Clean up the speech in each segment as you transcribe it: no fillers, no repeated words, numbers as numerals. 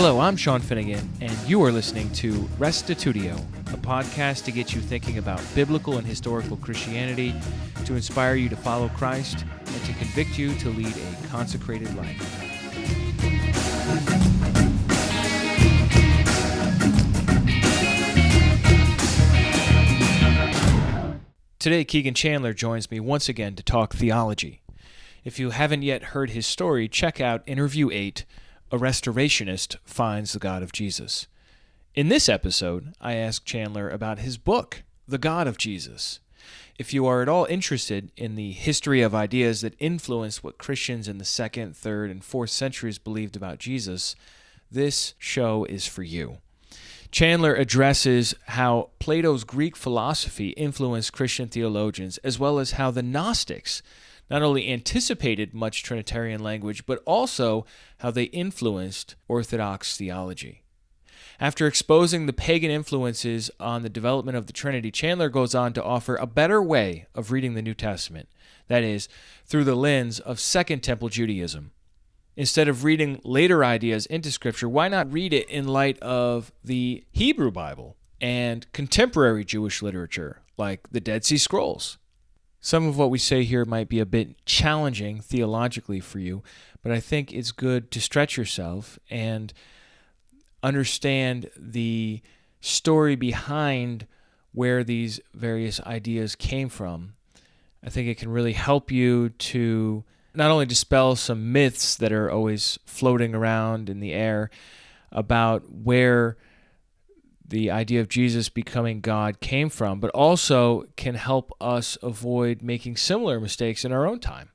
Hello, I'm Sean Finnegan, and you are listening to Restitutio, a podcast to get you thinking about biblical and historical Christianity, to inspire you to follow Christ, and to convict you to lead a consecrated life. Today, Kegan Chandler joins me once again to talk theology. If you haven't yet heard his story, check out Interview 8, A Restorationist Finds the God of Jesus. In this episode, I asked Chandler about his book, The God of Jesus. If you are at all interested in the history of ideas that influenced what Christians in the 2nd, 3rd, and 4th centuries believed about Jesus, this show is for you. Chandler addresses how Plato's Greek philosophy influenced Christian theologians, as well as how the Gnostics not only anticipated much Trinitarian language, but also how they influenced Orthodox theology. After exposing the pagan influences on the development of the Trinity, Chandler goes on to offer a better way of reading the New Testament, that is, through the lens of Second Temple Judaism. Instead of reading later ideas into Scripture, why not read it in light of the Hebrew Bible and contemporary Jewish literature, like the Dead Sea Scrolls? Some of what we say here might be a bit challenging theologically for you, but I think it's good to stretch yourself and understand the story behind where these various ideas came from. I think it can really help you to not only dispel some myths that are always floating around in the air about where the idea of Jesus becoming God came from, but also can help us avoid making similar mistakes in our own time.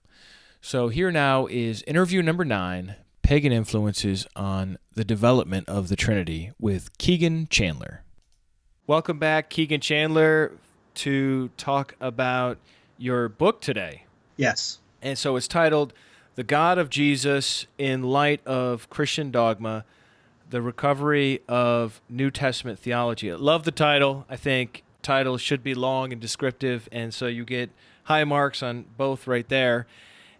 So here now is interview number 9, Pagan Influences on the Development of the Trinity, with Kegan Chandler. Welcome back, Kegan Chandler, to talk about your book today. Yes. And so it's titled, The God of Jesus in Light of Christian Dogma, The Recovery of New Testament Theology. I love the title. I think titles should be long and descriptive, and so you get high marks on both right there.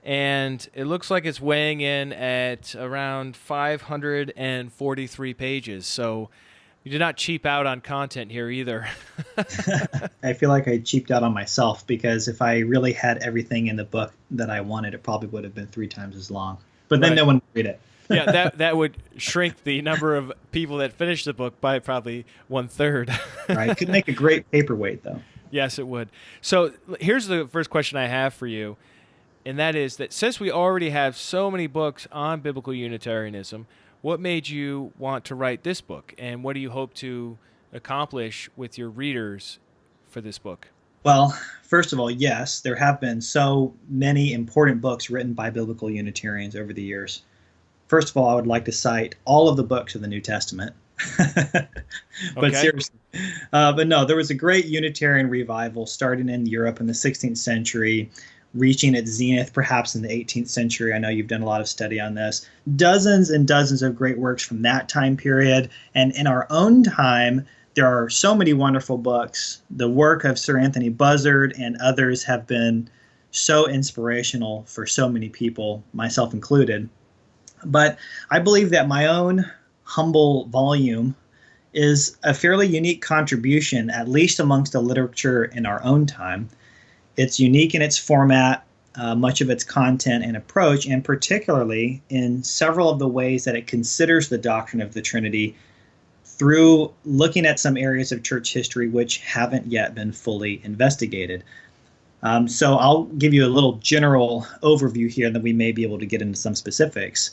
And it looks like it's weighing in at around 543 pages, so you did not cheap out on content here either. I feel like I cheaped out on myself, because if I really had everything in the book that I wanted, it probably would have been 3 times as long. But then no one would read it. Yeah, that would shrink the number of people that finish the book by probably 1/3. Right. Could make a great paperweight, though. Yes, it would. So here's the first question I have for you, and that is that since we already have so many books on biblical Unitarianism, what made you want to write this book, and what do you hope to accomplish with your readers for this book? Well, first of all, yes, there have been so many important books written by biblical Unitarians over the years. First of all, I would like to cite all of the books of the New Testament. But seriously. But no, there was a great Unitarian revival starting in Europe in the 16th century, reaching its zenith perhaps in the 18th century. I know you've done a lot of study on this. Dozens and dozens of great works from that time period. And in our own time, there are so many wonderful books. The work of Sir Anthony Buzzard and others have been so inspirational for so many people, myself included. But I believe that my own humble volume is a fairly unique contribution, at least amongst the literature in our own time. It's unique in its format, much of its content and approach, and particularly in several of the ways that it considers the doctrine of the Trinity through looking at some areas of church history which haven't yet been fully investigated. So I'll give you a little general overview here, and then we may be able to get into some specifics.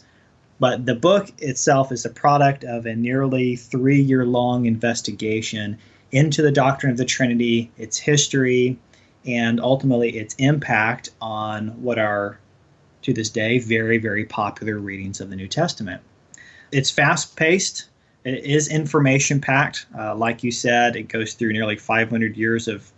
But the book itself is a product of a nearly 3-year-long investigation into the doctrine of the Trinity, its history, and ultimately its impact on what are, to this day, very, very popular readings of the New Testament. It's fast-paced. It is information-packed. Like you said, it goes through nearly 500 years of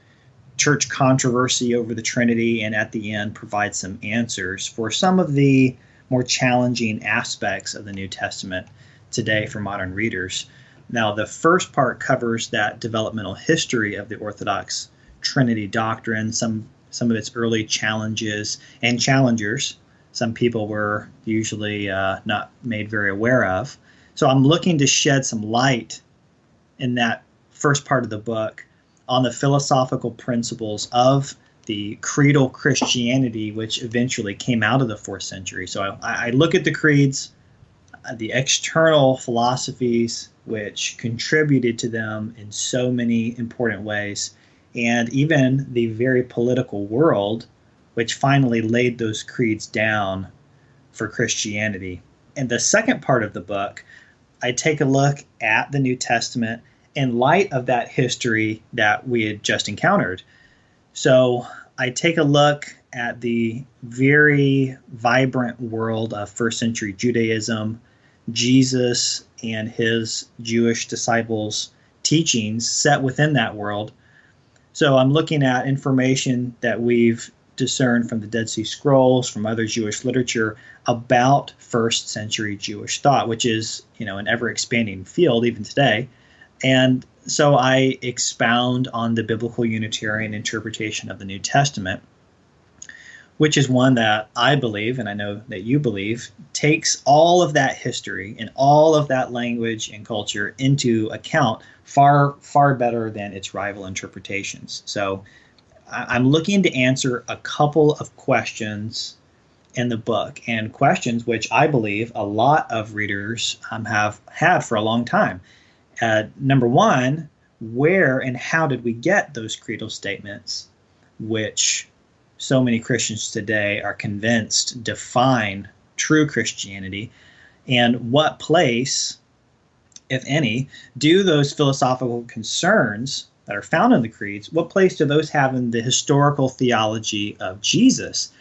church controversy over the Trinity, and at the end provides some answers for some of the more challenging aspects of the New Testament today for modern readers. Now, the first part covers that developmental history of the Orthodox Trinity doctrine, some of its early challenges and challengers. Some people were usually not made very aware of. So I'm looking to shed some light in that first part of the book on the philosophical principles of the creedal Christianity, which eventually came out of the 4th century. So I look at the creeds, the external philosophies which contributed to them in so many important ways, and even the very political world which finally laid those creeds down for Christianity. In the second part of the book, I take a look at the New Testament in light of that history that we had just encountered. So I take a look at the very vibrant world of first century Judaism, Jesus and his Jewish disciples' teachings set within that world. So I'm looking at information that we've discerned from the Dead Sea Scrolls, from other Jewish literature about first century Jewish thought, which is, an ever expanding field even today. And so I expound on the biblical Unitarian interpretation of the New Testament, which is one that I believe, and I know that you believe, takes all of that history and all of that language and culture into account far, far better than its rival interpretations. So I'm looking to answer a couple of questions in the book, and questions which I believe a lot of readers have had for a long time. Number one, where and how did we get those creedal statements, which so many Christians today are convinced define true Christianity? And what place, if any, do those philosophical concerns that are found in the creeds, what place do those have in the historical theology of Jesus?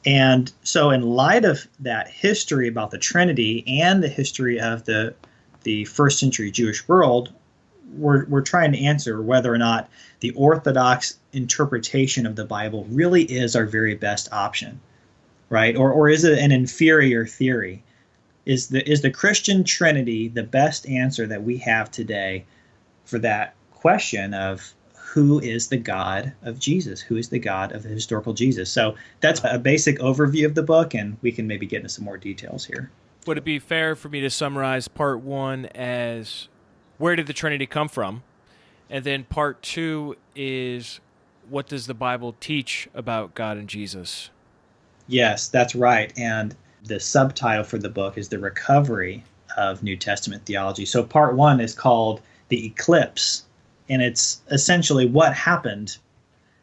And so in light of that history about the Trinity and the history of the first century Jewish world, we're trying to answer whether or not the Orthodox interpretation of the Bible really is our very best option, right? Or is it an inferior theory? Is the Christian Trinity the best answer that we have today for that question of who is the God of Jesus? Who is the God of the historical Jesus? So that's a basic overview of the book, and we can maybe get into some more details here. Would it be fair for me to summarize part 1 as where did the Trinity come from? And then part 2 is what does the Bible teach about God and Jesus? Yes, that's right. And the subtitle for the book is The Recovery of New Testament Theology. So part 1 is called The Eclipse, and it's essentially what happened.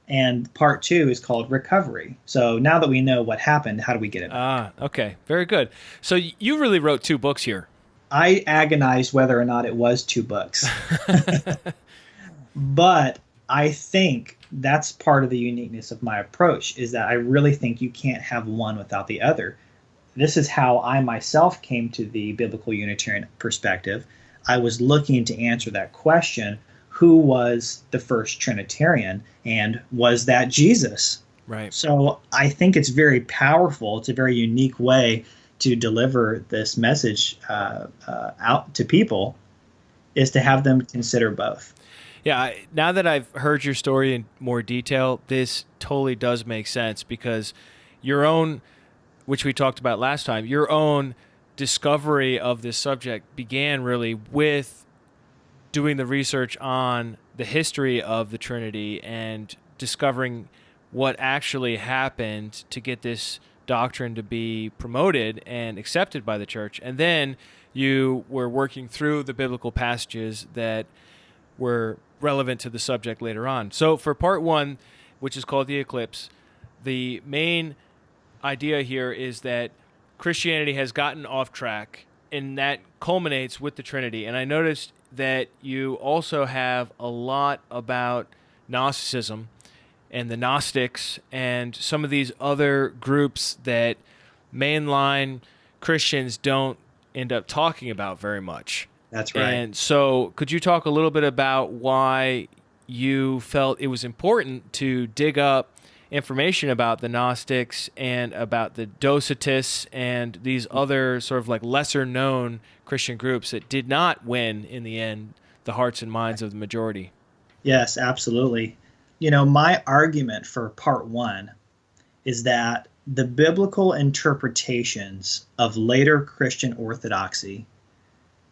And part 2 is called Recovery. So now that we know what happened, how do we get it back? Okay. Very good. So you really wrote 2 books here. I agonized whether or not it was 2 books. But I think that's part of the uniqueness of my approach, is that I really think you can't have one without the other. This is how I myself came to the biblical Unitarian perspective. I was looking to answer that question, who was the first Trinitarian, and was that Jesus? Right. So I think it's very powerful. It's a very unique way to deliver this message out to people, is to have them consider both. Yeah, now that I've heard your story in more detail, this totally does make sense, because your own, which we talked about last time, your own discovery of this subject began really with doing the research on the history of the Trinity and discovering what actually happened to get this doctrine to be promoted and accepted by the church. And then you were working through the biblical passages that were relevant to the subject later on. So for part 1, which is called The Eclipse, the main idea here is that Christianity has gotten off track, and that culminates with the Trinity. And I noticed that you also have a lot about Gnosticism and the Gnostics and some of these other groups that mainline Christians don't end up talking about very much. That's right. And so could you talk a little bit about why you felt it was important to dig up information about the Gnostics and about the Docetists and these other sort of like lesser-known Christian groups that did not win, in the end, the hearts and minds of the majority? Yes, absolutely. My argument for part 1 is that the biblical interpretations of later Christian orthodoxy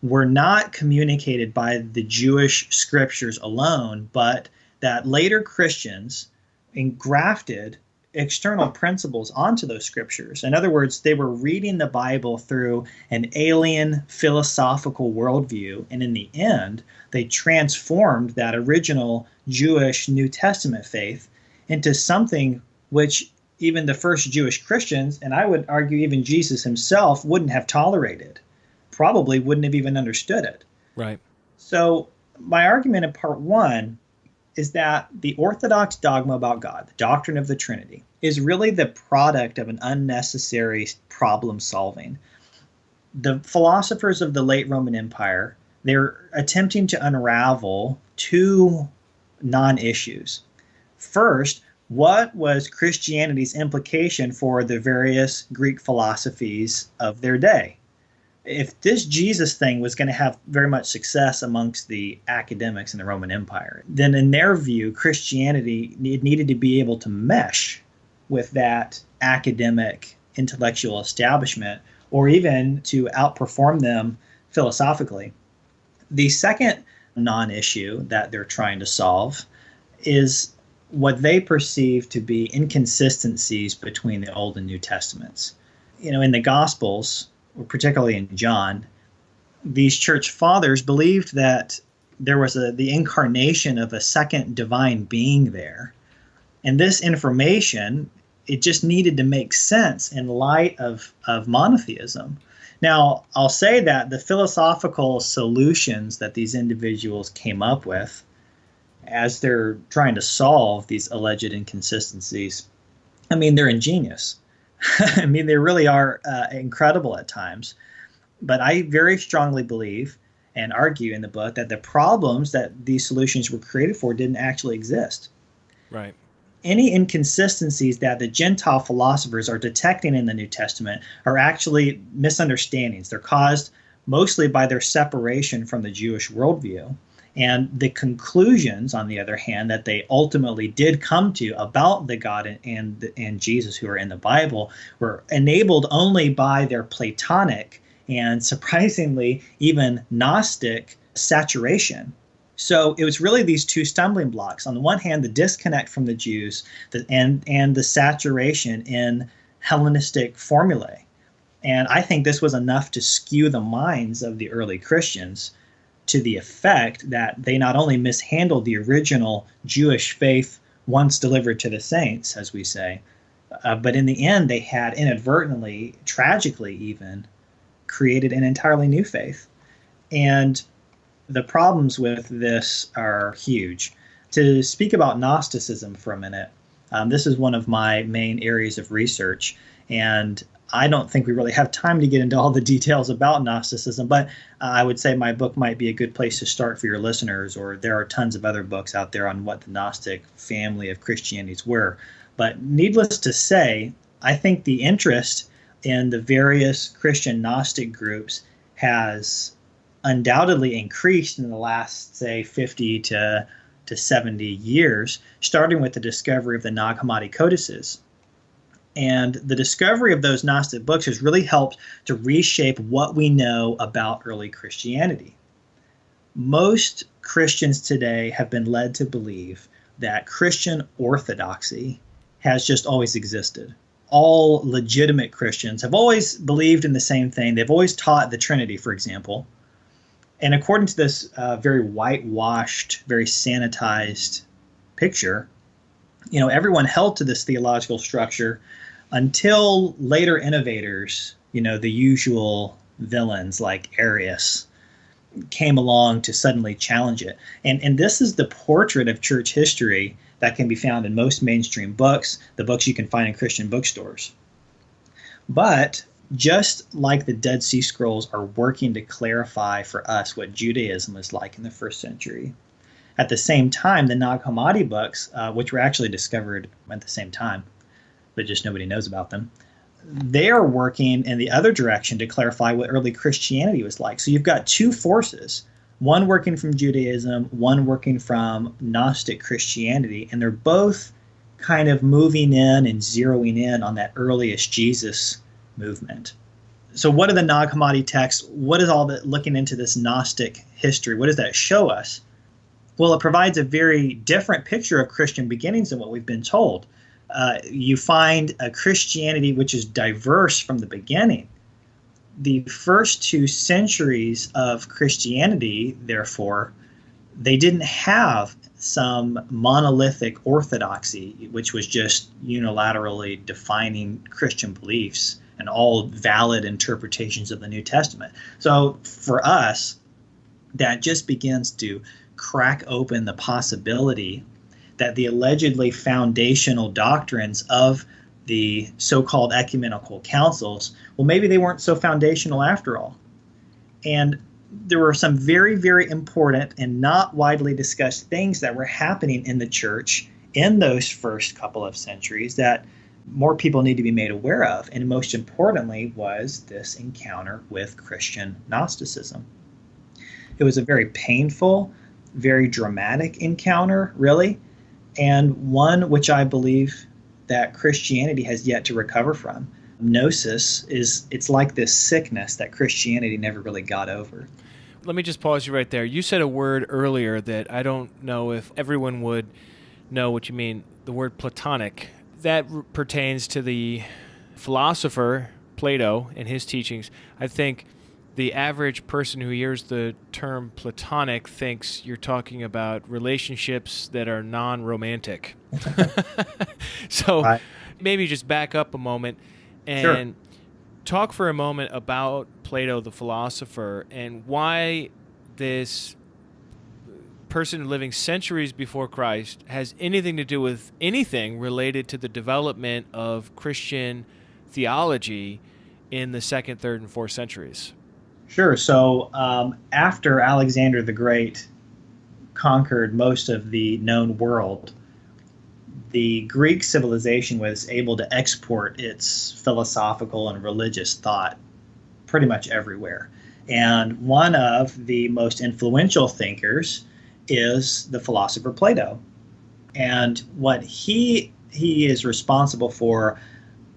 were not communicated by the Jewish scriptures alone, but that later Christians engrafted external principles onto those scriptures. In other words, they were reading the Bible through an alien philosophical worldview, and in the end, they transformed that original Jewish New Testament faith into something which even the first Jewish Christians, and I would argue even Jesus himself, wouldn't have tolerated, probably wouldn't have even understood it. Right. So my argument in part one is that the orthodox dogma about God, the doctrine of the Trinity, is really the product of an unnecessary problem solving. The philosophers of the late Roman Empire, they're attempting to unravel two non-issues. First, what was Christianity's implication for the various Greek philosophies of their day? If this Jesus thing was going to have very much success amongst the academics in the Roman Empire, then in their view, Christianity needed to be able to mesh with that academic intellectual establishment, or even to outperform them philosophically. The second non-issue that they're trying to solve is what they perceive to be inconsistencies between the Old and New Testaments. In the Gospels, particularly in John, these church fathers believed that there was the incarnation of a second divine being there. And this information, it just needed to make sense in light of monotheism. Now, I'll say that the philosophical solutions that these individuals came up with as they're trying to solve these alleged inconsistencies, they're ingenious. They really are incredible at times. But I very strongly believe and argue in the book that the problems that these solutions were created for didn't actually exist. Right. Any inconsistencies that the Gentile philosophers are detecting in the New Testament are actually misunderstandings. They're caused mostly by their separation from the Jewish worldview. And the conclusions, on the other hand, that they ultimately did come to about the God and Jesus who are in the Bible were enabled only by their Platonic and surprisingly even Gnostic saturation. So it was really these two stumbling blocks. On the one hand, the disconnect from the Jews and the saturation in Hellenistic formulae. And I think this was enough to skew the minds of the early Christians to the effect that they not only mishandled the original Jewish faith once delivered to the saints, as we say, but in the end they had inadvertently, tragically even, created an entirely new faith. And the problems with this are huge. To speak about Gnosticism for a minute, this is one of my main areas of research, and I don't think we really have time to get into all the details about Gnosticism, but I would say my book might be a good place to start for your listeners, or there are tons of other books out there on what the Gnostic family of Christianities were. But needless to say, I think the interest in the various Christian Gnostic groups has undoubtedly increased in the last, say, 50 to 70 years, starting with the discovery of the Nag Hammadi codices. And the discovery of those Gnostic books has really helped to reshape what we know about early Christianity. Most Christians today have been led to believe that Christian orthodoxy has just always existed. All legitimate Christians have always believed in the same thing. They've always taught the Trinity, for example. And according to this very whitewashed, very sanitized picture, everyone held to this theological structure until later innovators, the usual villains like Arius, came along to suddenly challenge it. And this is the portrait of church history that can be found in most mainstream books, the books you can find in Christian bookstores. But just like the Dead Sea Scrolls are working to clarify for us what Judaism was like in the first century, at the same time, the Nag Hammadi books, which were actually discovered at the same time, but just nobody knows about them, they are working in the other direction to clarify what early Christianity was like. So you've got two forces, one working from Judaism, one working from Gnostic Christianity, and they're both kind of moving in and zeroing in on that earliest Jesus movement. So what are the Nag Hammadi texts? What is all that looking into this Gnostic history? What does that show us? Well, it provides a very different picture of Christian beginnings than what we've been told. You find a Christianity which is diverse from the beginning. The first 2 centuries of Christianity, therefore, they didn't have some monolithic orthodoxy, which was just unilaterally defining Christian beliefs and all valid interpretations of the New Testament. So for us, that just begins to crack open the possibility that the allegedly foundational doctrines of the so-called ecumenical councils, well, maybe they weren't so foundational after all. And there were some very, very important and not widely discussed things that were happening in the church in those first couple of centuries that more people need to be made aware of. And most importantly was this encounter with Christian Gnosticism. It was a very painful, very dramatic encounter, really, and one which I believe that Christianity has yet to recover from. Gnosis it's like this sickness that Christianity never really got over. Let me just pause you right there. You said a word earlier that I don't know if everyone would know what you mean, the word Platonic. That pertains to the philosopher Plato and his teachings. I think the average person who hears the term Platonic thinks you're talking about relationships that are non-romantic. So Right. maybe just back up a moment and Sure. talk for a moment about Plato the philosopher and why this person living centuries before Christ has anything to do with anything related to the development of Christian theology in the 2nd, 3rd, and 4th centuries. Sure. So after Alexander the Great conquered most of the known world, the Greek civilization was able to export its philosophical and religious thought pretty much everywhere. And one of the most influential thinkers is the philosopher Plato. And what he is responsible for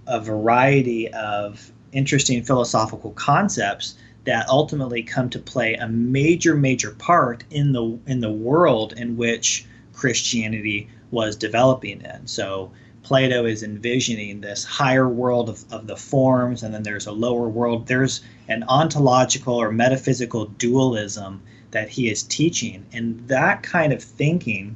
a variety of interesting philosophical concepts that ultimately come to play a major part in the world in which Christianity was developing in. So Plato is envisioning this higher world of the forms, and then there's a lower world. There's an ontological or metaphysical dualism that he is teaching. And that kind of thinking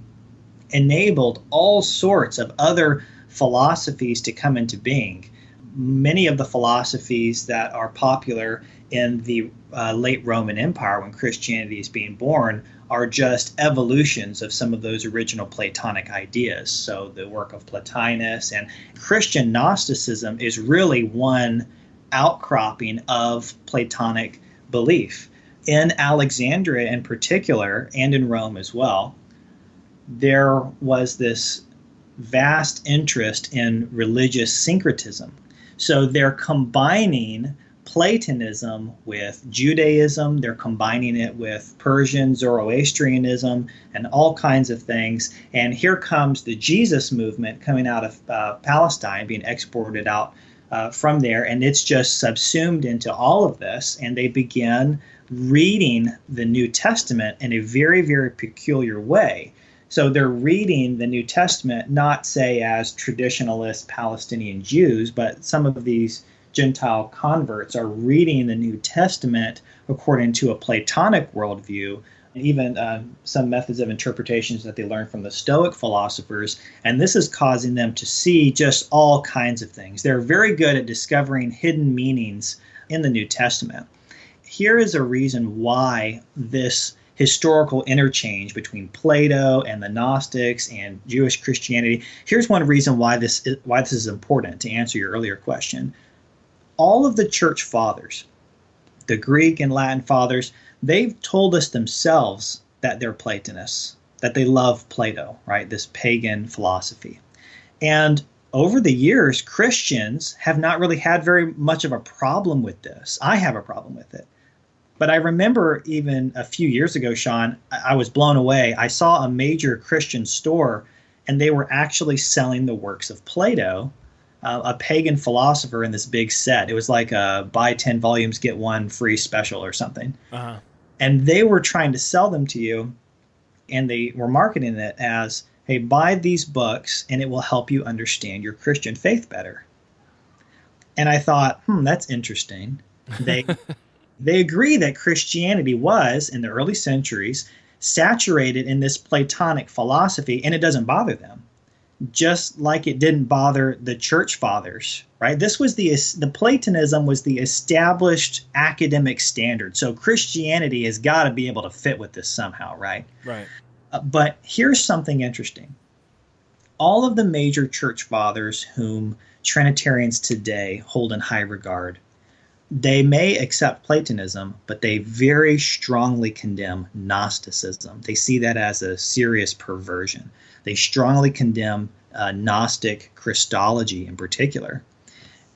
enabled all sorts of other philosophies to come into being. Many of the philosophies that are popular in the late Roman Empire when Christianity is being born are just evolutions of some of those original Platonic ideas. So the work of Plotinus and Christian Gnosticism is really one outcropping of Platonic belief. In Alexandria in particular, and in Rome as well, there was this vast interest in religious syncretism. So they're combining Platonism with Judaism, they're combining it with Persian Zoroastrianism and all kinds of things. And here comes the Jesus movement coming out of Palestine, being exported out from there, and it's just subsumed into all of this, and they begin reading the New Testament in a very, very peculiar way. So they're reading the New Testament not, say, as traditionalist Palestinian Jews, but some of these Gentile converts are reading the New Testament according to a Platonic worldview, and even some methods of interpretations that they learned from the Stoic philosophers. And this is causing them to see just all kinds of things. They're very good at discovering hidden meanings in the New Testament. Here is a reason why this historical interchange between Plato and the Gnostics and Jewish Christianity. Here's one reason why this is important, to answer your earlier question. All of the church fathers, the Greek and Latin fathers, they've told us themselves that they're Platonists, that they love Plato, right? This pagan philosophy. And over the years, Christians have not really had very much of a problem with this. I have a problem with it. But I remember even a few years ago, Sean, I was blown away. I saw a major Christian store, and they were actually selling the works of Plato a pagan philosopher in this big set. It was like a buy 10 volumes, get one free special or something. Uh-huh. And they were trying to sell them to you, and they were marketing it as, hey, buy these books and it will help you understand your Christian faith better. And I thought, that's interesting. They agree that Christianity was, in the early centuries, saturated in this Platonic philosophy, and it doesn't bother them, just like it didn't bother the church fathers, right? This was the Platonism was the established academic standard. So Christianity has got to be able to fit with this somehow, right? Right. But here's something interesting. All of the major church fathers whom Trinitarians today hold in high regard, they may accept Platonism, but they very strongly condemn Gnosticism. They see that as a serious perversion. They strongly condemn Gnostic Christology in particular.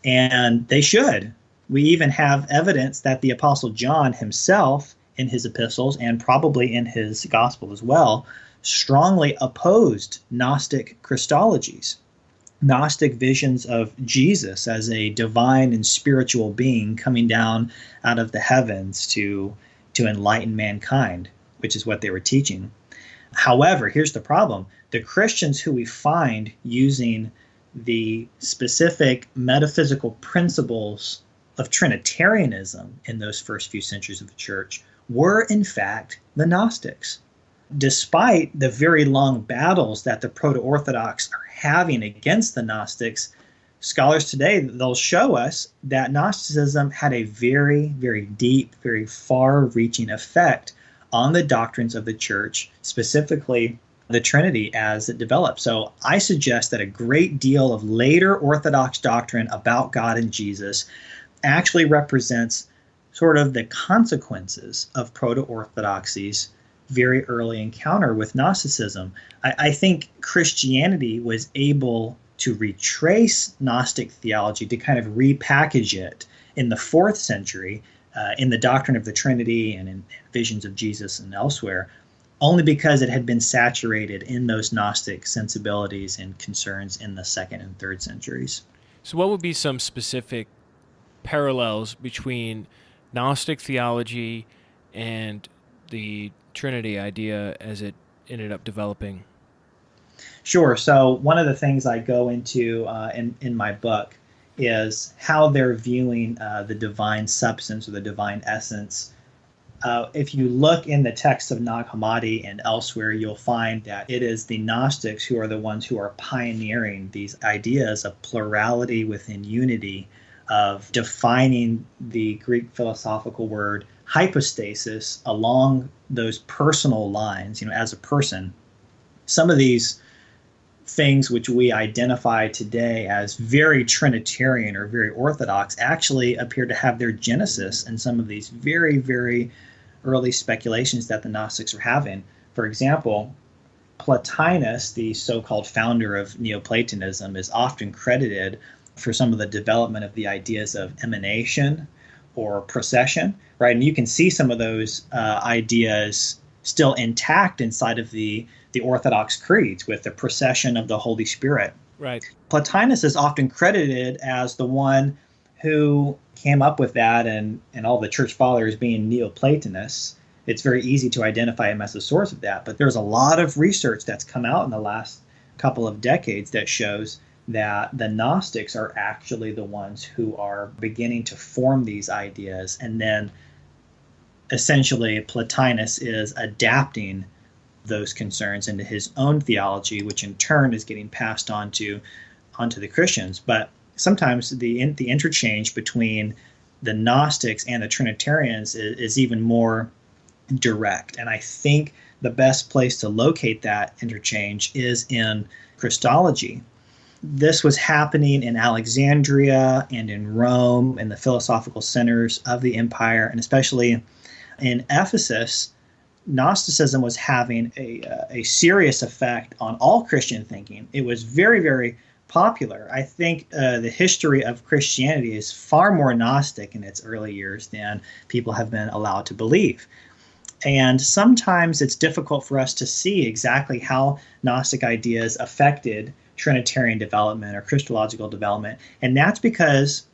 And they should. We even have evidence that the Apostle John himself, in his epistles and probably in his gospel as well, strongly opposed Gnostic Christologies. Gnostic visions of Jesus as a divine and spiritual being coming down out of the heavens to enlighten mankind, which is what they were teaching. However, here's the problem. The Christians who we find using the specific metaphysical principles of Trinitarianism in those first few centuries of the church were, in fact, the Gnostics. Despite the very long battles that the proto-Orthodox are having against the Gnostics, scholars today, they'll show us that Gnosticism had a very, very deep, very far-reaching effect on the doctrines of the church, specifically the Trinity as it developed. So I suggest that a great deal of later Orthodox doctrine about God and Jesus actually represents sort of the consequences of proto-Orthodoxy's very early encounter with Gnosticism. I think Christianity was able to retrace Gnostic theology, to kind of repackage it in the 4th century in the doctrine of the Trinity and in visions of Jesus and elsewhere, only because it had been saturated in those Gnostic sensibilities and concerns in the 2nd and 3rd centuries. So what would be some specific parallels between Gnostic theology and the Trinity idea as it ended up developing? Sure. So one of the things I go into in my book is how they're viewing the divine substance or the divine essence. If you look in the text of Nag Hammadi and elsewhere, you'll find that it is the Gnostics who are the ones who are pioneering these ideas of plurality within unity, of defining the Greek philosophical word hypostasis along those personal lines, as a person. Some of these things which we identify today as very Trinitarian or very Orthodox actually appear to have their genesis in some of these very, very early speculations that the Gnostics are having. For example, Plotinus, the so-called founder of Neoplatonism, is often credited for some of the development of the ideas of emanation or procession, right? And you can see some of those ideas still intact inside of the Orthodox creeds with the procession of the Holy Spirit. Right. Plotinus is often credited as the one who came up with that, and all the church fathers being Neoplatonists. It's very easy to identify him as the source of that, but there's a lot of research that's come out in the last couple of decades that shows that the Gnostics are actually the ones who are beginning to form these ideas, and then essentially Plotinus is adapting those concerns into his own theology, which in turn is getting passed on to the Christians. But sometimes the interchange between the Gnostics and the Trinitarians is even more direct. And I think the best place to locate that interchange is in Christology. This was happening in Alexandria and in Rome, in the philosophical centers of the empire, and especially in Ephesus. Gnosticism was having a serious effect on all Christian thinking. It was very, very popular. I think the history of Christianity is far more Gnostic in its early years than people have been allowed to believe. And sometimes it's difficult for us to see exactly how Gnostic ideas affected Trinitarian development or Christological development. And that's because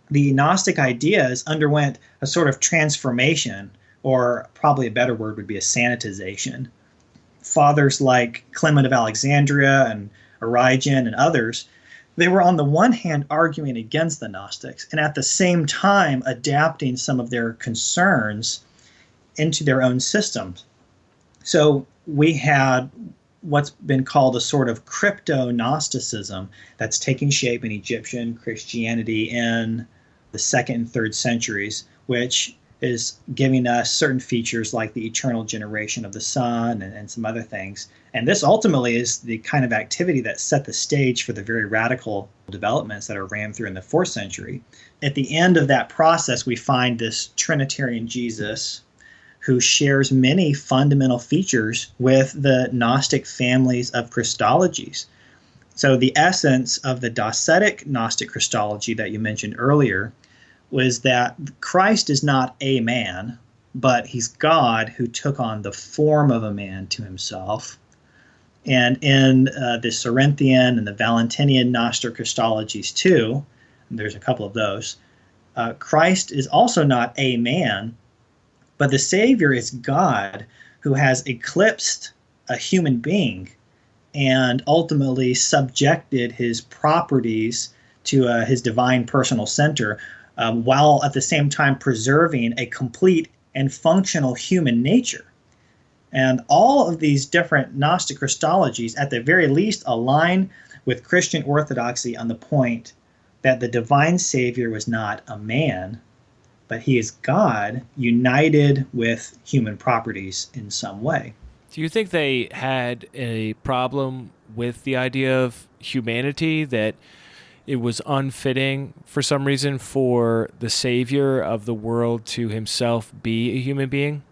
the Gnostic ideas underwent a sort of transformation, or probably a better word would be a sanitization. Fathers like Clement of Alexandria and Origen and others, they were on the one hand arguing against the Gnostics and at the same time adapting some of their concerns into their own systems. So we had what's been called a sort of crypto-Gnosticism that's taking shape in Egyptian Christianity in the 2nd and 3rd centuries, which is giving us certain features like the eternal generation of the Son and some other things. And this ultimately is the kind of activity that set the stage for the very radical developments that are ran through in the 4th century. At the end of that process, we find this Trinitarian Jesus who shares many fundamental features with the Gnostic families of Christologies. So the essence of the Docetic Gnostic Christology that you mentioned earlier was that Christ is not a man, but he's God who took on the form of a man to himself. And in the Cerinthian and the Valentinian Gnostic Christologies too, there's a couple of those, Christ is also not a man, but the Savior is God who has eclipsed a human being and ultimately subjected his properties to his divine personal center, while at the same time preserving a complete and functional human nature. And all of these different Gnostic Christologies, at the very least, align with Christian orthodoxy on the point that the divine Savior was not a man, but he is God united with human properties in some way. Do you think they had a problem with the idea of humanity, that it was unfitting for some reason for the Savior of the world to himself be a human being?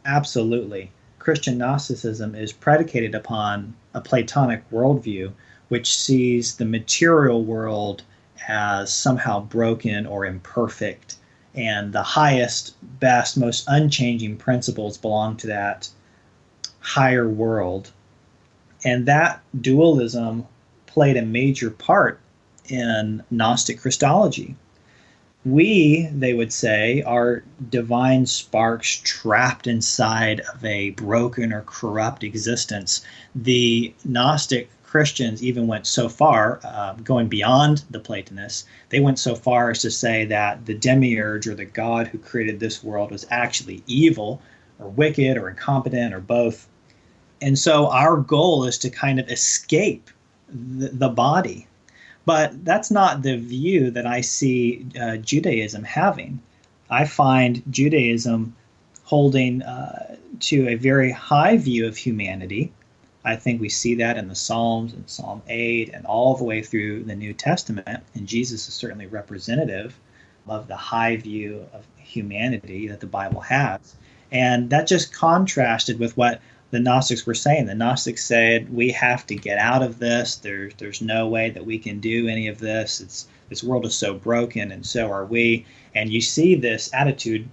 Absolutely. Christian Gnosticism is predicated upon a Platonic worldview, which sees the material world as somehow broken or imperfect, and the highest, best, most unchanging principles belong to that higher world. And that dualism played a major part in Gnostic Christology. We, they would say, are divine sparks trapped inside of a broken or corrupt existence. The Gnostic Christians even went so far, going beyond the Platonists, they went so far as to say that the demiurge, or the God who created this world, was actually evil or wicked or incompetent or both. And so our goal is to kind of escape the body. But that's not the view that I see Judaism having. I find Judaism holding to a very high view of humanity. I think we see that in the Psalms and Psalm 8 and all the way through the New Testament. And Jesus is certainly representative of the high view of humanity that the Bible has. And that just contrasted with what the Gnostics were saying. The Gnostics said, we have to get out of this. There's no way that we can do any of this. This world is so broken, and so are we. And you see this attitude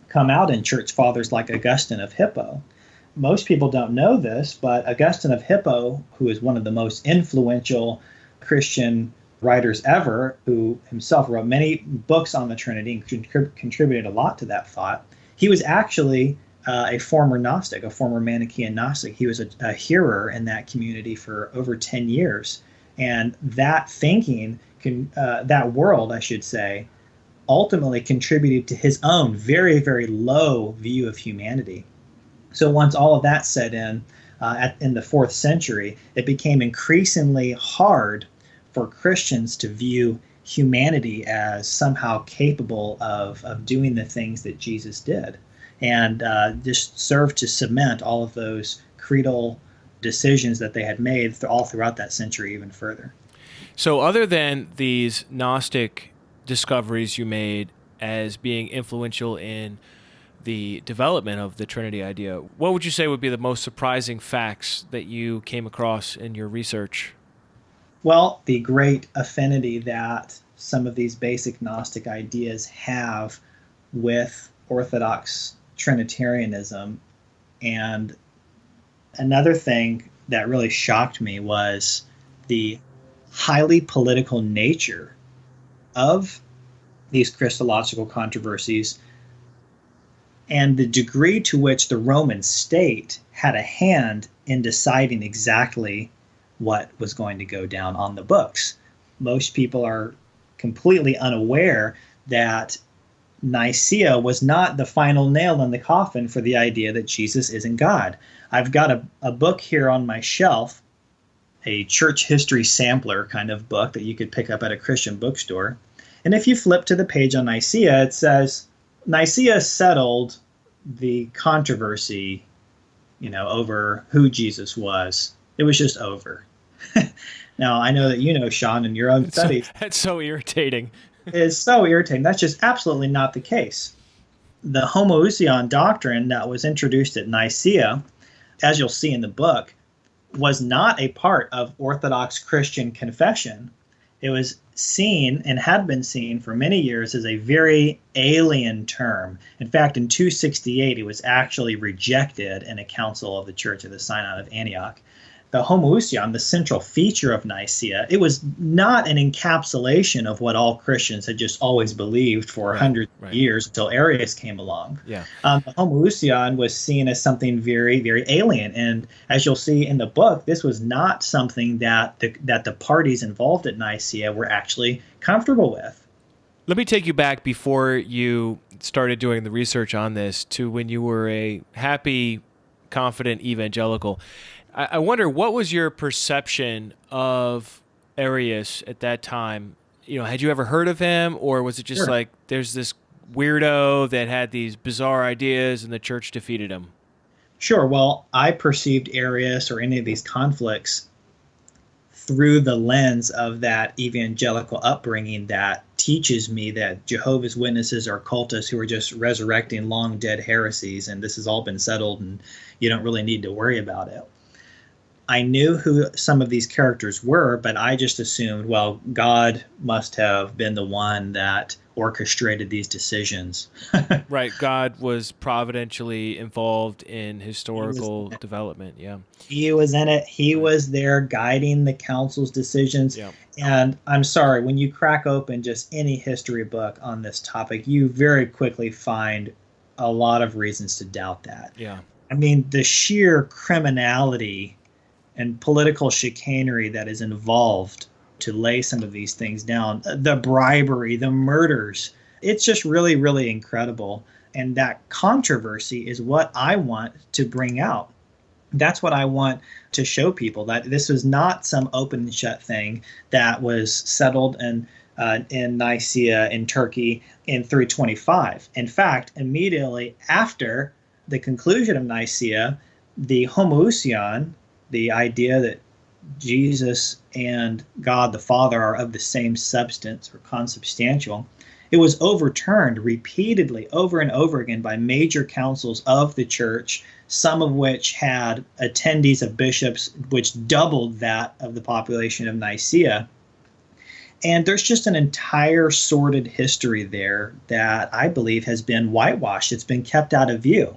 come out in church fathers like Augustine of Hippo. Most people don't know this, but Augustine of Hippo, who is one of the most influential Christian writers ever, who himself wrote many books on the Trinity and contributed a lot to that thought, he was actually a former Gnostic, a former Manichaean Gnostic. He was a hearer in that community for over 10 years. And that thinking, that world, I should say, ultimately contributed to his own very, very low view of humanity. So once all of that set in the 4th century, it became increasingly hard for Christians to view humanity as somehow capable of doing the things that Jesus did, and just served to cement all of those creedal decisions that they had made all throughout that century even further. So other than these Gnostic discoveries you made as being influential in the development of the Trinity idea, what would you say would be the most surprising facts that you came across in your research? Well, the great affinity that some of these basic Gnostic ideas have with Orthodox Trinitarianism. And another thing that really shocked me was the highly political nature of these Christological controversies and the degree to which the Roman state had a hand in deciding exactly what was going to go down on the books. Most people are completely unaware that Nicaea was not the final nail in the coffin for the idea that Jesus isn't God. I've got a book here on my shelf, a church history sampler kind of book that you could pick up at a Christian bookstore. And if you flip to the page on Nicaea, it says, Nicaea settled the controversy, over who Jesus was. It was just over. Now, I know that you know, Sean, in your own studies. That's so irritating. It's so irritating. That's just absolutely not the case. The homoousion doctrine that was introduced at Nicaea, as you'll see in the book, was not a part of Orthodox Christian confession. It was seen and had been seen for many years as a very alien term. In fact, in 268, it was actually rejected in a council of the Church of the Synod of Antioch. The homoousion, the central feature of Nicaea, it was not an encapsulation of what all Christians had just always believed for hundreds of years until Arius came along. Yeah. The homoousion was seen as something very, very alien. And as you'll see in the book, this was not something that the parties involved at Nicaea were actually comfortable with. Let me take you back before you started doing the research on this to when you were a happy, confident evangelical. I wonder, what was your perception of Arius at that time? Had you ever heard of him, or was it just Sure. like there's this weirdo that had these bizarre ideas and the church defeated him? Sure. Well, I perceived Arius or any of these conflicts through the lens of that evangelical upbringing that teaches me that Jehovah's Witnesses are cultists who are just resurrecting long dead heresies, and this has all been settled and you don't really need to worry about it. I knew who some of these characters were, but I just assumed, well, God must have been the one that orchestrated these decisions. Right. God was providentially involved in historical development. Yeah. He was in it. He was there guiding the council's decisions. Yeah. And I'm sorry, when you crack open just any history book on this topic, you very quickly find a lot of reasons to doubt that. Yeah. I mean, the sheer criminality and political chicanery that is involved to lay some of these things down, the bribery, the murders, it's just really, really incredible. And that controversy is what I want to bring out. That's what I want to show people, that this was not some open and shut thing that was settled in Nicaea in Turkey in 325. In fact, immediately after the conclusion of Nicaea, the homoousion, the idea that Jesus and God the Father are of the same substance or consubstantial, it was overturned repeatedly over and over again by major councils of the church, some of which had attendees of bishops which doubled that of the population of Nicaea. And there's just an entire sordid history there that I believe has been whitewashed. It's been kept out of view.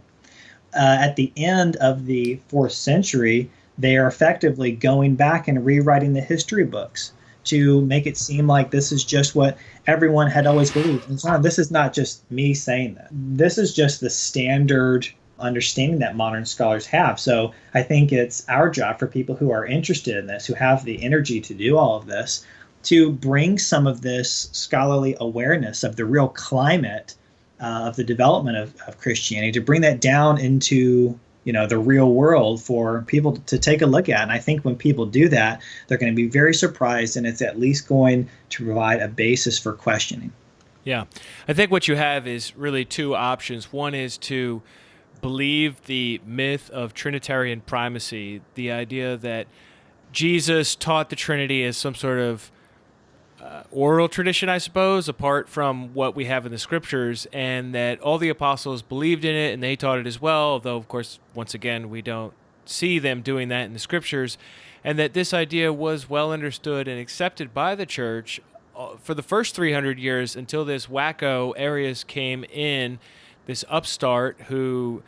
At the end of the 4th century, they are effectively going back and rewriting the history books to make it seem like this is just what everyone had always believed. And this is not just me saying that. This is just the standard understanding that modern scholars have. So I think it's our job for people who are interested in this, who have the energy to do all of this, to bring some of this scholarly awareness of the real climate of the development of Christianity, to bring that down into the real world for people to take a look at. And I think when people do that, they're going to be very surprised, and it's at least going to provide a basis for questioning. Yeah. I think what you have is really two options. One is to believe the myth of Trinitarian primacy, the idea that Jesus taught the Trinity as some sort of oral tradition, I suppose, apart from what we have in the scriptures, and that all the apostles believed in it and they taught it as well, although, of course, once again, we don't see them doing that in the scriptures, and that this idea was well understood and accepted by the church for the first 300 years until this wacko Arius came in, this upstart who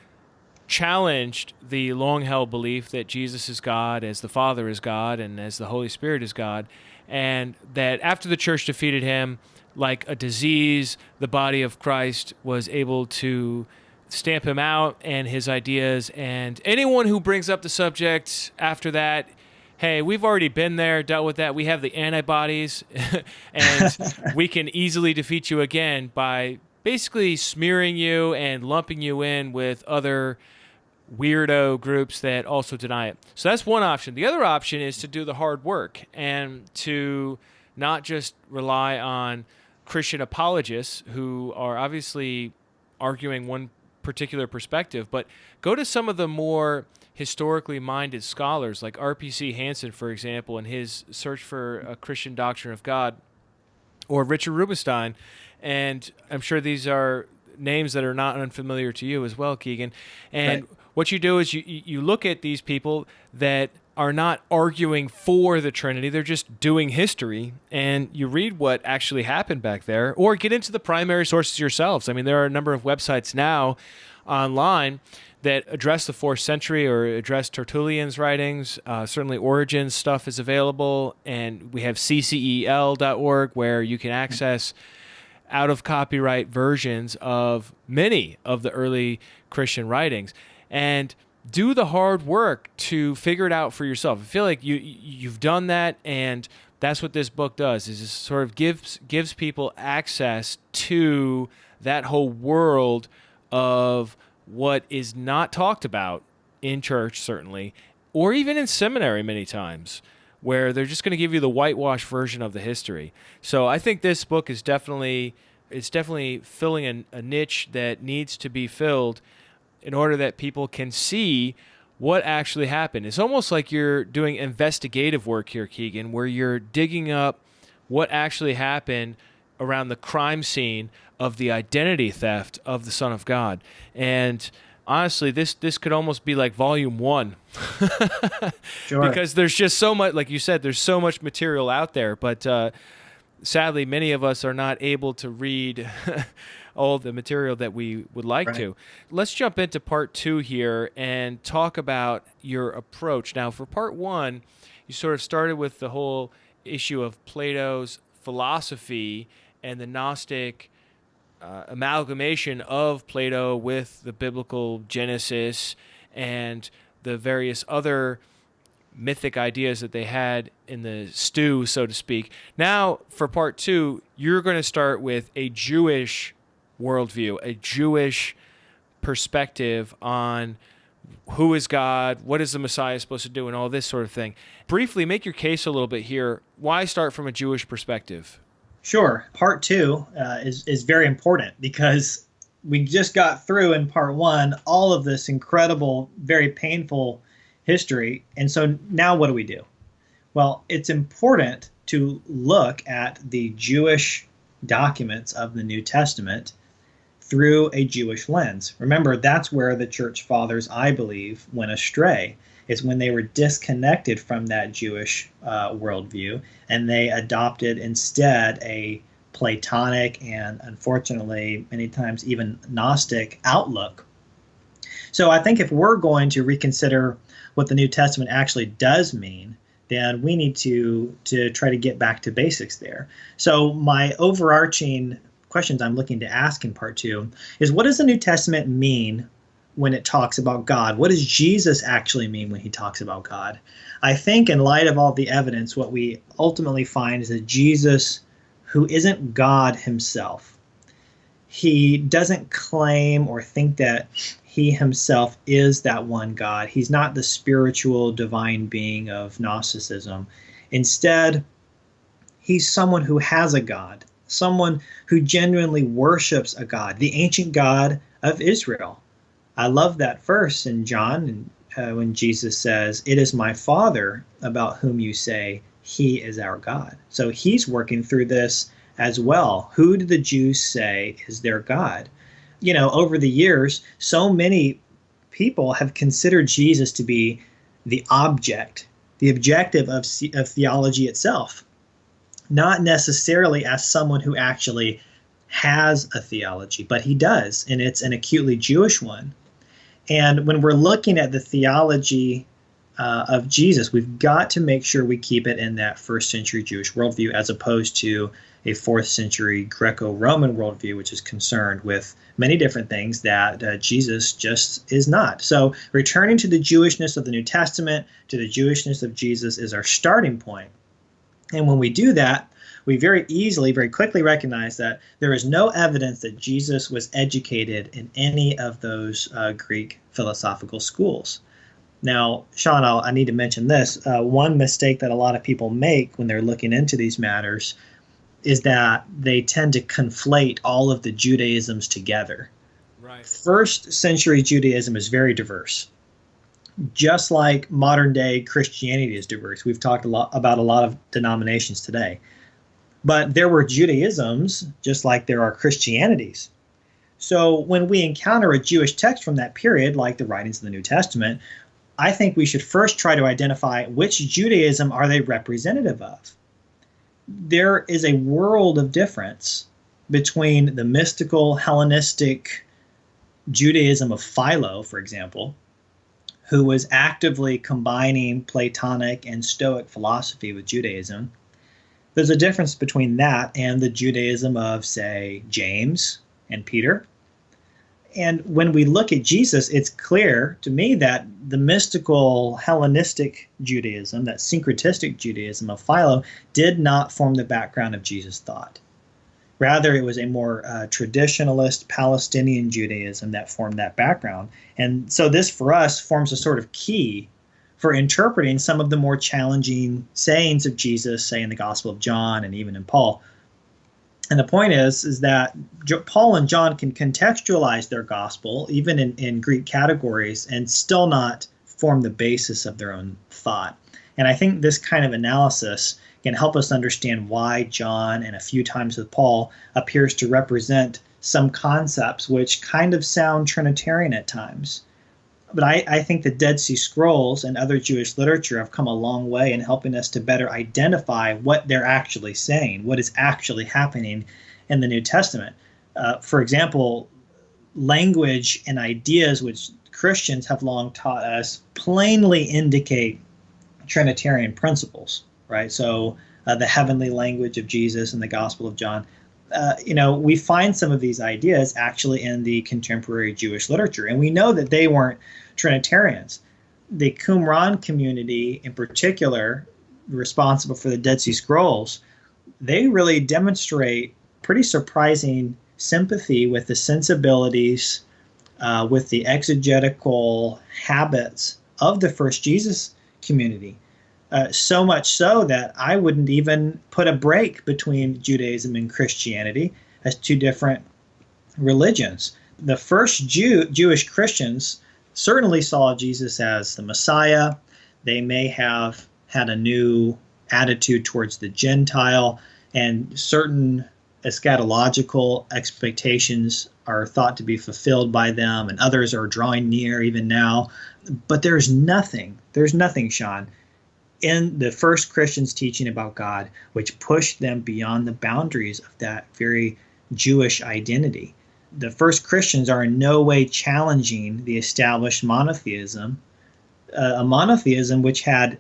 challenged the long-held belief that Jesus is God, as the Father is God, and as the Holy Spirit is God, and that after the church defeated him, like a disease, the body of Christ was able to stamp him out and his ideas, and anyone who brings up the subject after that, hey, we've already been there, dealt with that. We have the antibodies, and we can easily defeat you again by basically smearing you and lumping you in with other weirdo groups that also deny it. So that's one option. The other option is to do the hard work and to not just rely on Christian apologists who are obviously arguing one particular perspective, but go to some of the more historically minded scholars like RPC Hanson, for example, in his Search for a Christian Doctrine of God, or Richard Rubenstein. And I'm sure these are names that are not unfamiliar to you as well, Kegan. And Right. what you do is you look at these people that are not arguing for the Trinity, they're just doing history, and you read what actually happened back there, or get into the primary sources yourselves. I mean, there are a number of websites now online that address the 4th century or address Tertullian's writings. Certainly Origen's stuff is available, and we have ccel.org where you can access out-of-copyright versions of many of the early Christian writings. And do the hard work to figure it out for yourself. I feel like you've done that, and that's what this book does, is it sort of gives people access to that whole world of what is not talked about in church, certainly, or even in seminary many times, where they're just going to give you the whitewash version of the history. So I think this book is definitely filling a niche that needs to be filled in order that people can see what actually happened. It's almost like you're doing investigative work here, Kegan, where you're digging up what actually happened around the crime scene of the identity theft of the Son of God. And honestly, this could almost be like volume 1. Sure. Because there's just so much, like you said, there's so much material out there. But sadly, many of us are not able to read all the material that we would like Right. to. Let's jump into part 2 here and talk about your approach. Now, for part 1, you sort of started with the whole issue of Plato's philosophy and the Gnostic amalgamation of Plato with the biblical Genesis and the various other mythic ideas that they had in the stew, so to speak. Now, for part 2, you're going to start with a Jewish worldview, a Jewish perspective on who is God, what is the Messiah supposed to do, and all this sort of thing. Briefly, make your case a little bit here. Why start from a Jewish perspective? Sure. Part 2 is very important because we just got through in part 1 all of this incredible, very painful history. And so now what do we do? Well, it's important to look at the Jewish documents of the New Testament through a Jewish lens. Remember, that's where the church fathers, I believe, went astray, is when they were disconnected from that Jewish worldview, and they adopted instead a Platonic and, unfortunately, many times even Gnostic outlook. So I think if we're going to reconsider what the New Testament actually does mean, then we need to try to get back to basics there. So my overarching questions I'm looking to ask in part 2 is, what does the New Testament mean when it talks about God? What does Jesus actually mean when he talks about God? I think in light of all the evidence, what we ultimately find is a Jesus who isn't God himself. He doesn't claim or think that he himself is that one God. He's not the spiritual divine being of Gnosticism. Instead, he's someone who has a God, someone who genuinely worships a God, the ancient God of Israel. I love that verse in John when Jesus says, "It is my Father about whom you say he is our God." So he's working through this as well. Who do the Jews say is their God? You know, over the years, so many people have considered Jesus to be the object, the objective of theology itself, not necessarily as someone who actually has a theology, but he does, and it's an acutely Jewish one. And when we're looking at the theology of Jesus, we've got to make sure we keep it in that first century Jewish worldview as opposed to a fourth century Greco-Roman worldview, which is concerned with many different things that Jesus just is not. So returning to the Jewishness of the New Testament, to the Jewishness of Jesus is our starting point. And when we do that, we very easily, very quickly recognize that there is no evidence that Jesus was educated in any of those Greek philosophical schools. Now, Sean, I need to mention this. One mistake that a lot of people make when they're looking into these matters is that they tend to conflate all of the Judaisms together. Right. First century Judaism is very diverse, just like modern day Christianity is diverse. We've talked about a lot of denominations today. But there were Judaisms just like there are Christianities. So when we encounter a Jewish text from that period, like the writings of the New Testament, I think we should first try to identify which Judaism are they representative of. There is a world of difference between the mystical Hellenistic Judaism of Philo, for example, who was actively combining Platonic and Stoic philosophy with Judaism. There's a difference between that and the Judaism of, say, James and Peter. And when we look at Jesus, it's clear to me that the mystical Hellenistic Judaism, that syncretistic Judaism of Philo, did not form the background of Jesus' thought. Rather, it was a more traditionalist Palestinian Judaism that formed that background. And so this, for us, forms a sort of key for interpreting some of the more challenging sayings of Jesus, say in the Gospel of John and even in Paul. And the point is that Paul and John can contextualize their gospel, even in Greek categories, and still not form the basis of their own thought. And I think this kind of analysis can help us understand why John, and a few times with Paul, appears to represent some concepts which kind of sound Trinitarian at times. But I think the Dead Sea Scrolls and other Jewish literature have come a long way in helping us to better identify what they're actually saying, what is actually happening in the New Testament. For example, language and ideas which Christians have long taught us plainly indicate Trinitarian principles, right? So the heavenly language of Jesus in the Gospel of John. We find some of these ideas actually in the contemporary Jewish literature, and we know that they weren't Trinitarians. The Qumran community, in particular, responsible for the Dead Sea Scrolls, they really demonstrate pretty surprising sympathy with the sensibilities, with the exegetical habits of the first Jesus community. So much so that I wouldn't even put a break between Judaism and Christianity as two different religions. The first Jewish Christians certainly saw Jesus as the Messiah. They may have had a new attitude towards the Gentile, and certain eschatological expectations are thought to be fulfilled by them, and others are drawing near even now. But there's nothing, Sean, in the first Christians' teaching about God which pushed them beyond the boundaries of that very Jewish identity. The first Christians are in no way challenging the established monotheism, a monotheism which had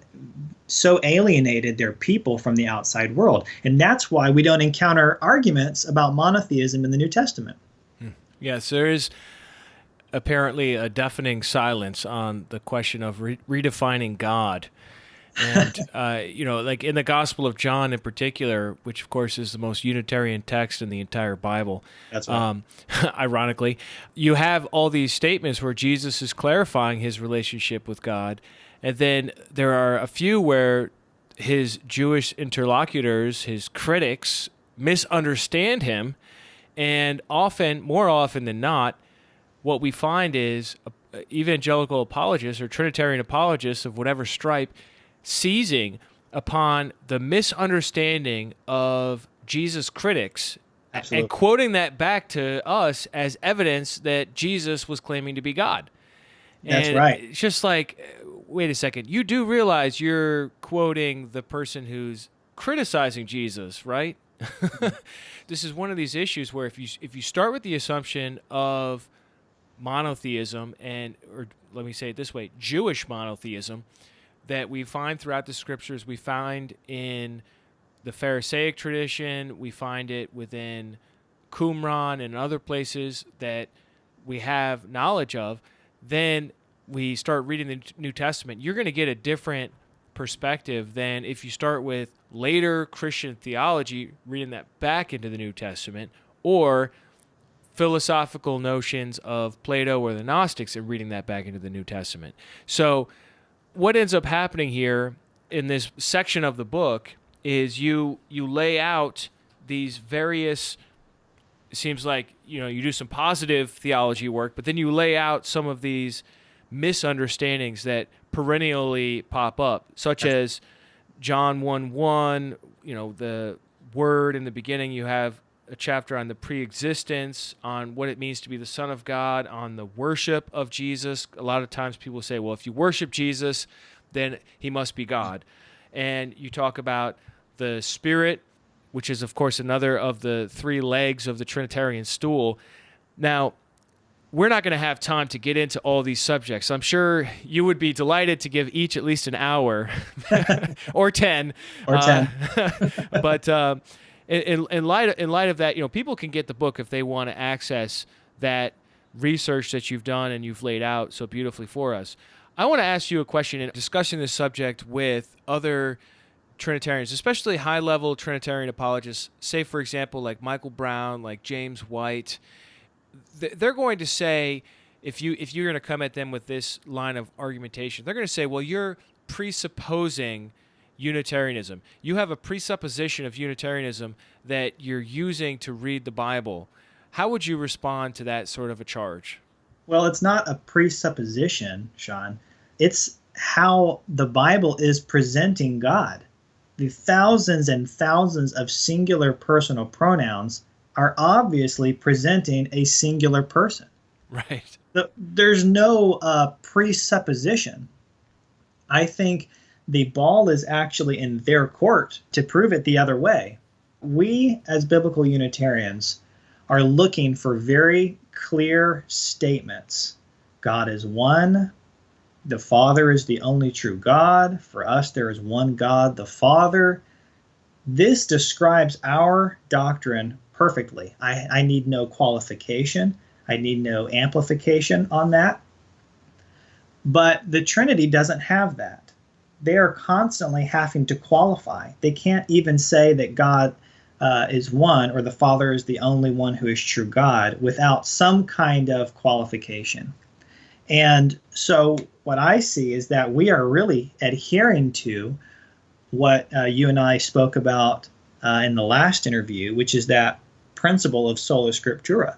so alienated their people from the outside world. And that's why we don't encounter arguments about monotheism in the New Testament. Yes, there is apparently a deafening silence on the question of redefining God. And, like in the Gospel of John in particular, which of course is the most Unitarian text in the entire Bible, that's right. Ironically, you have all these statements where Jesus is clarifying his relationship with God. And then there are a few where his Jewish interlocutors, his critics, misunderstand him. And more often than not, what we find is evangelical apologists or Trinitarian apologists of whatever stripe seizing upon the misunderstanding of Jesus' critics. Absolutely. And quoting that back to us as evidence that Jesus was claiming to be God. That's right. It's just like, wait a second, you do realize you're quoting the person who's criticizing Jesus, right? This is one of these issues where if you start with the assumption of monotheism, or let me say it this way, Jewish monotheism, that we find throughout the scriptures. We find in the Pharisaic tradition, we find it within Qumran and other places that we have knowledge of. Then we start reading the New Testament, you're going to get a different perspective than if you start with later Christian theology, reading that back into the New Testament, or philosophical notions of Plato or the Gnostics and reading that back into the New Testament. So what ends up happening here in this section of the book is you lay out these various, it seems like, you do some positive theology work, but then you lay out some of these misunderstandings that perennially pop up, such as John 1:1, the word in the beginning. You have a chapter on the pre-existence, on what it means to be the Son of God, on the worship of Jesus. A lot of times people say, well, if you worship Jesus, then he must be God. And you talk about the Spirit, which is, of course, another of the three legs of the Trinitarian stool. Now, we're not going to have time to get into all these subjects. I'm sure you would be delighted to give each at least an hour or 10. Or 10. But in light of that, people can get the book if they want to access that research that you've done and you've laid out so beautifully for us. I want to ask you a question in discussing this subject with other Trinitarians, especially high-level Trinitarian apologists, say, for example, like Michael Brown, like James White. They're going to say, if you're going to come at them with this line of argumentation, they're going to say, well, you're presupposing Unitarianism. You have a presupposition of Unitarianism that you're using to read the Bible. How would you respond to that sort of a charge? Well, it's not a presupposition, Sean. It's how the Bible is presenting God. The thousands and thousands of singular personal pronouns are obviously presenting a singular person. Right. There's no presupposition. I think the ball is actually in their court to prove it the other way. We, as biblical Unitarians, are looking for very clear statements. God is one. The Father is the only true God. For us, there is one God, the Father. This describes our doctrine perfectly. I need no qualification. I need no amplification on that. But the Trinity doesn't have that. They are constantly having to qualify. They can't even say that God is one or the Father is the only one who is true God without some kind of qualification. And so what I see is that we are really adhering to what you and I spoke about in the last interview, which is that principle of sola scriptura.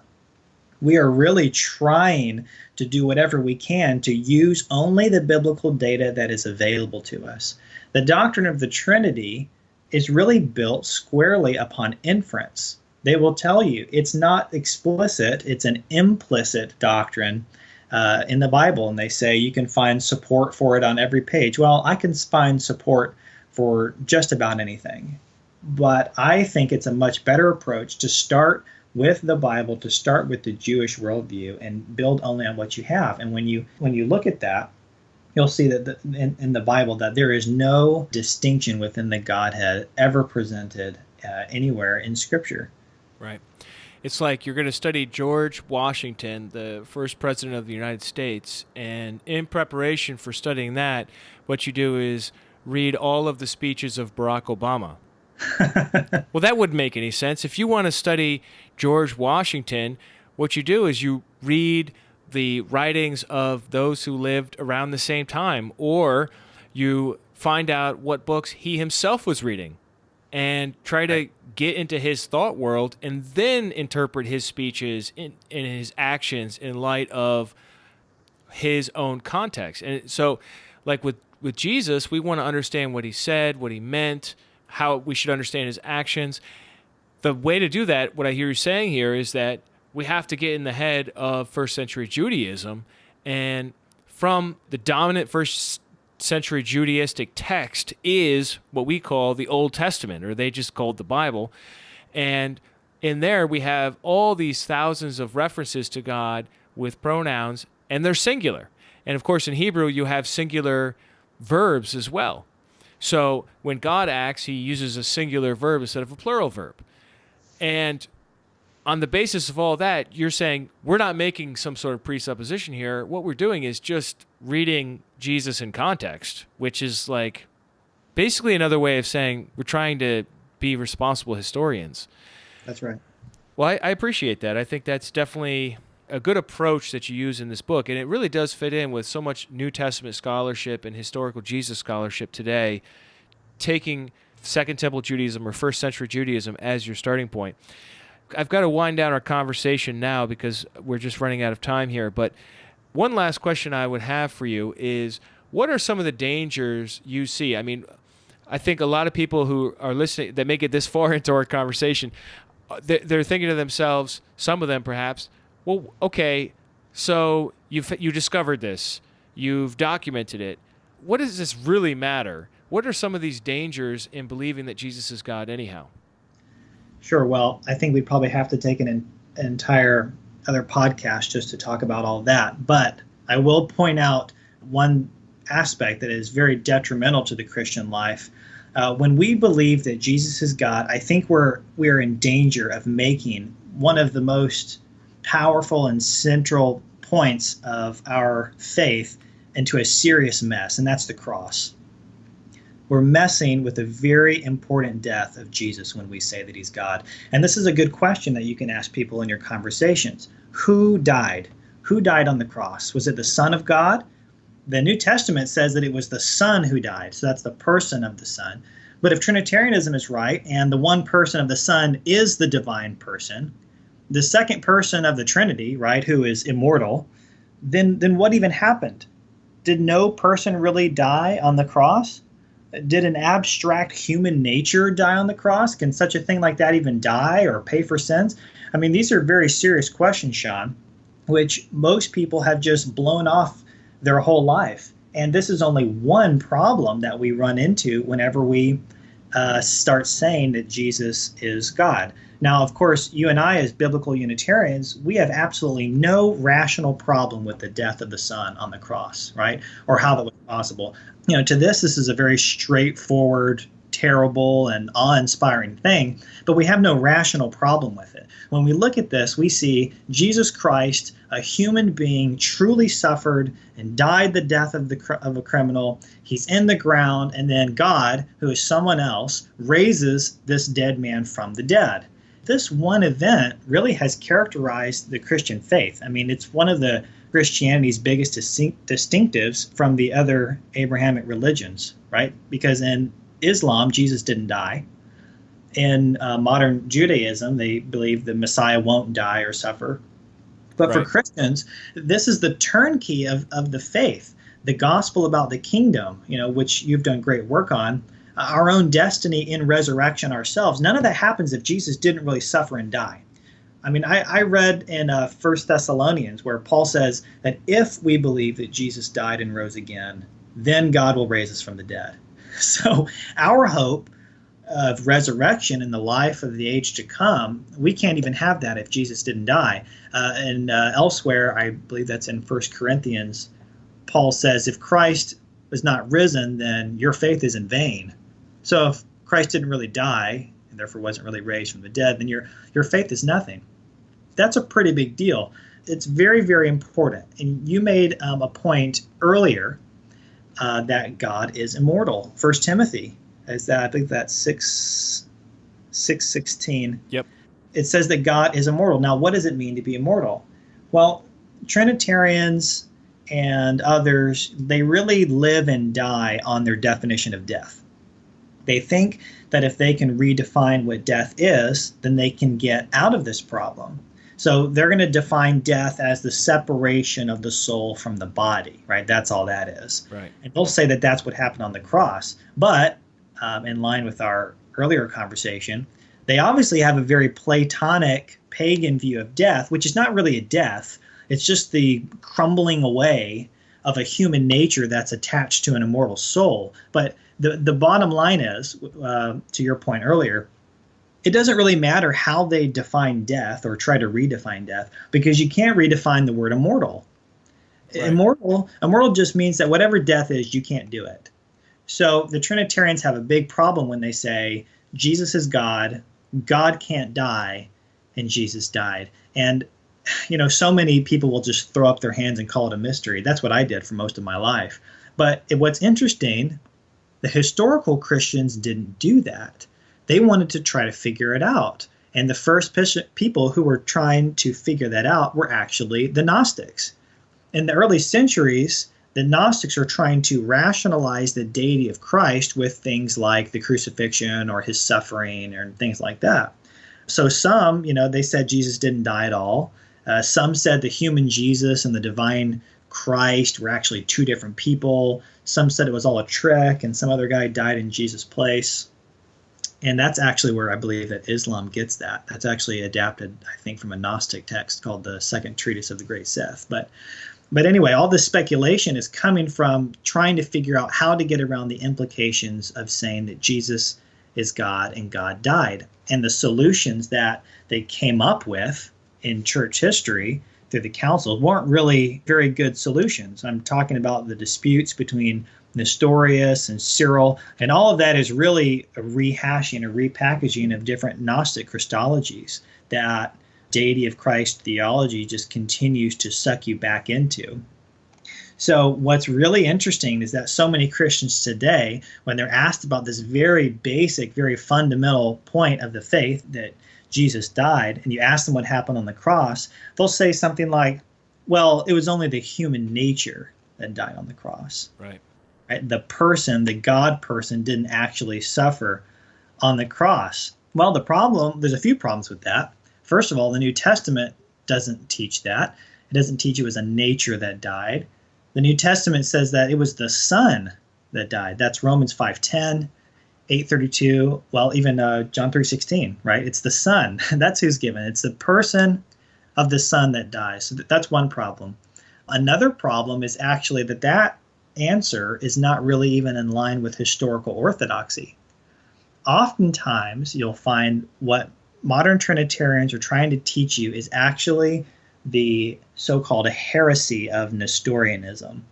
We are really trying to do whatever we can to use only the biblical data that is available to us. The doctrine of the Trinity is really built squarely upon inference. They will tell you it's not explicit, it's an implicit doctrine in the Bible, and they say you can find support for it on every page. Well, I can find support for just about anything. But I think it's a much better approach to start with the Bible, to start with the Jewish worldview, and build only on what you have. And when you look at that, you'll see that in the Bible that there is no distinction within the Godhead ever presented anywhere in Scripture. Right. It's like you're going to study George Washington, the first president of the United States, and in preparation for studying that, what you do is read all of the speeches of Barack Obama. Well, that wouldn't make any sense. If you want to study George Washington, what you do is you read the writings of those who lived around the same time, or you find out what books he himself was reading and try to get into his thought world and then interpret his speeches and his actions in light of his own context. And so, like with Jesus, we want to understand what he said, what he meant, how we should understand his actions. The way to do that, what I hear you saying here, is that we have to get in the head of first century Judaism, and from the dominant first century Judaistic text is what we call the Old Testament, or they just called the Bible. And in there we have all these thousands of references to God with pronouns, and they're singular. And of course, in Hebrew, you have singular verbs as well. So when God acts, he uses a singular verb instead of a plural verb. And on the basis of all that, you're saying we're not making some sort of presupposition here. What we're doing is just reading Jesus in context, which is like basically another way of saying we're trying to be responsible historians. That's right. Well, I appreciate that. I think that's definitely a good approach that you use in this book, and it really does fit in with so much New Testament scholarship and historical Jesus scholarship today, taking Second Temple Judaism or first century Judaism as your starting point. I've got to wind down our conversation now because we're just running out of time here, but one last question I would have for you is, what are some of the dangers you see? I mean, I think a lot of people who are listening that make it this far into our conversation, they're thinking to themselves, some of them perhaps, well, okay, so you discovered this, you've documented it. What does this really matter? What are some of these dangers in believing that Jesus is God anyhow? Sure. Well, I think we probably have to take an entire other podcast just to talk about all that. But I will point out one aspect that is very detrimental to the Christian life. When we believe that Jesus is God, I think we're in danger of making one of the most powerful and central points of our faith into a serious mess, and that's the cross. We're messing with a very important death of Jesus when we say that he's God. And this is a good question that you can ask people in your conversations. Who died? Who died on the cross? Was it the Son of God? The New Testament says that it was the Son who died, so that's the person of the Son. But if Trinitarianism is right, and the one person of the Son is the divine person, the second person of the Trinity, right, who is immortal, then what even happened? Did no person really die on the cross? Did an abstract human nature die on the cross? Can such a thing like that even die or pay for sins? I mean, these are very serious questions, Sean, which most people have just blown off their whole life. And this is only one problem that we run into whenever we start saying that Jesus is God. Now, of course, you and I as biblical Unitarians, we have absolutely no rational problem with the death of the Son on the cross, right? Or how that was possible. You know, to this is a very straightforward, terrible, and awe-inspiring thing, but we have no rational problem with it. When we look at this, we see Jesus Christ, a human being, truly suffered and died the death of a criminal. He's in the ground, and then God, who is someone else, raises this dead man from the dead. This one event really has characterized the Christian faith. I mean, it's one of the Christianity's biggest distinctives from the other Abrahamic religions, right? Because in Islam, Jesus didn't die. In modern Judaism, they believe the Messiah won't die or suffer. But for Christians, this is the turnkey of the faith, the gospel about the kingdom, you know, which you've done great work on, our own destiny in resurrection ourselves. None of that happens if Jesus didn't really suffer and die. I mean, I read in 1 Thessalonians where Paul says that if we believe that Jesus died and rose again, then God will raise us from the dead. So our hope of resurrection in the life of the age to come, we can't even have that if Jesus didn't die. And elsewhere, I believe that's in 1 Corinthians, Paul says, if Christ was not risen, then your faith is in vain. So if Christ didn't really die, and therefore wasn't really raised from the dead, then your faith is nothing. That's a pretty big deal. It's very, very important. And you made a point earlier that God is immortal. 1 Timothy, is that, I think that's 6:16. Yep. It says that God is immortal. Now, what does it mean to be immortal? Well, Trinitarians and others, they really live and die on their definition of death. They think that if they can redefine what death is, then they can get out of this problem. So they're going to define death as the separation of the soul from the body, right? That's all that is. Right. And they'll say that that's what happened on the cross. But in line with our earlier conversation, they obviously have a very Platonic, pagan view of death, which is not really a death. It's just the crumbling away of a human nature that's attached to an immortal soul. But the bottom line is, to your point earlier, it doesn't really matter how they define death or try to redefine death, because you can't redefine the word immortal. Right. Immortal just means that whatever death is, you can't do it. So the Trinitarians have a big problem when they say Jesus is God, God can't die, and Jesus died. And, so many people will just throw up their hands and call it a mystery. That's what I did for most of my life. But what's interesting, the historical Christians didn't do that. They wanted to try to figure it out. And the first people who were trying to figure that out were actually the Gnostics. In the early centuries, the Gnostics are trying to rationalize the deity of Christ with things like the crucifixion or his suffering or things like that. So some, they said Jesus didn't die at all. Some said the human Jesus and the divine Christ were actually two different people. Some said it was all a trick, and some other guy died in Jesus' place. And that's actually where I believe that Islam gets that. That's actually adapted, I think, from a Gnostic text called the Second Treatise of the Great Seth. But anyway, all this speculation is coming from trying to figure out how to get around the implications of saying that Jesus is God and God died. And the solutions that they came up with in church history through the councils weren't really very good solutions. I'm talking about the disputes between Nestorius and Cyril, and all of that is really a rehashing, a repackaging of different Gnostic Christologies that deity of Christ theology just continues to suck you back into. So what's really interesting is that so many Christians today, when they're asked about this very basic, very fundamental point of the faith that Jesus died, and you ask them what happened on the cross, they'll say something like, well, it was only the human nature that died on the cross. Right? The person, the God person, didn't actually suffer on the cross. Well, there's a few problems with that. First of all, the New Testament doesn't teach that. It doesn't teach it was a nature that died. The New Testament says that it was the Son that died. That's Romans 5:10, 8:32, well, even John 3:16, right? It's the Son. That's who's given. It's the person of the Son that dies. So that's one problem. Another problem is actually that answer is not really even in line with historical orthodoxy. Oftentimes, you'll find what modern Trinitarians are trying to teach you is actually the so-called heresy of Nestorianism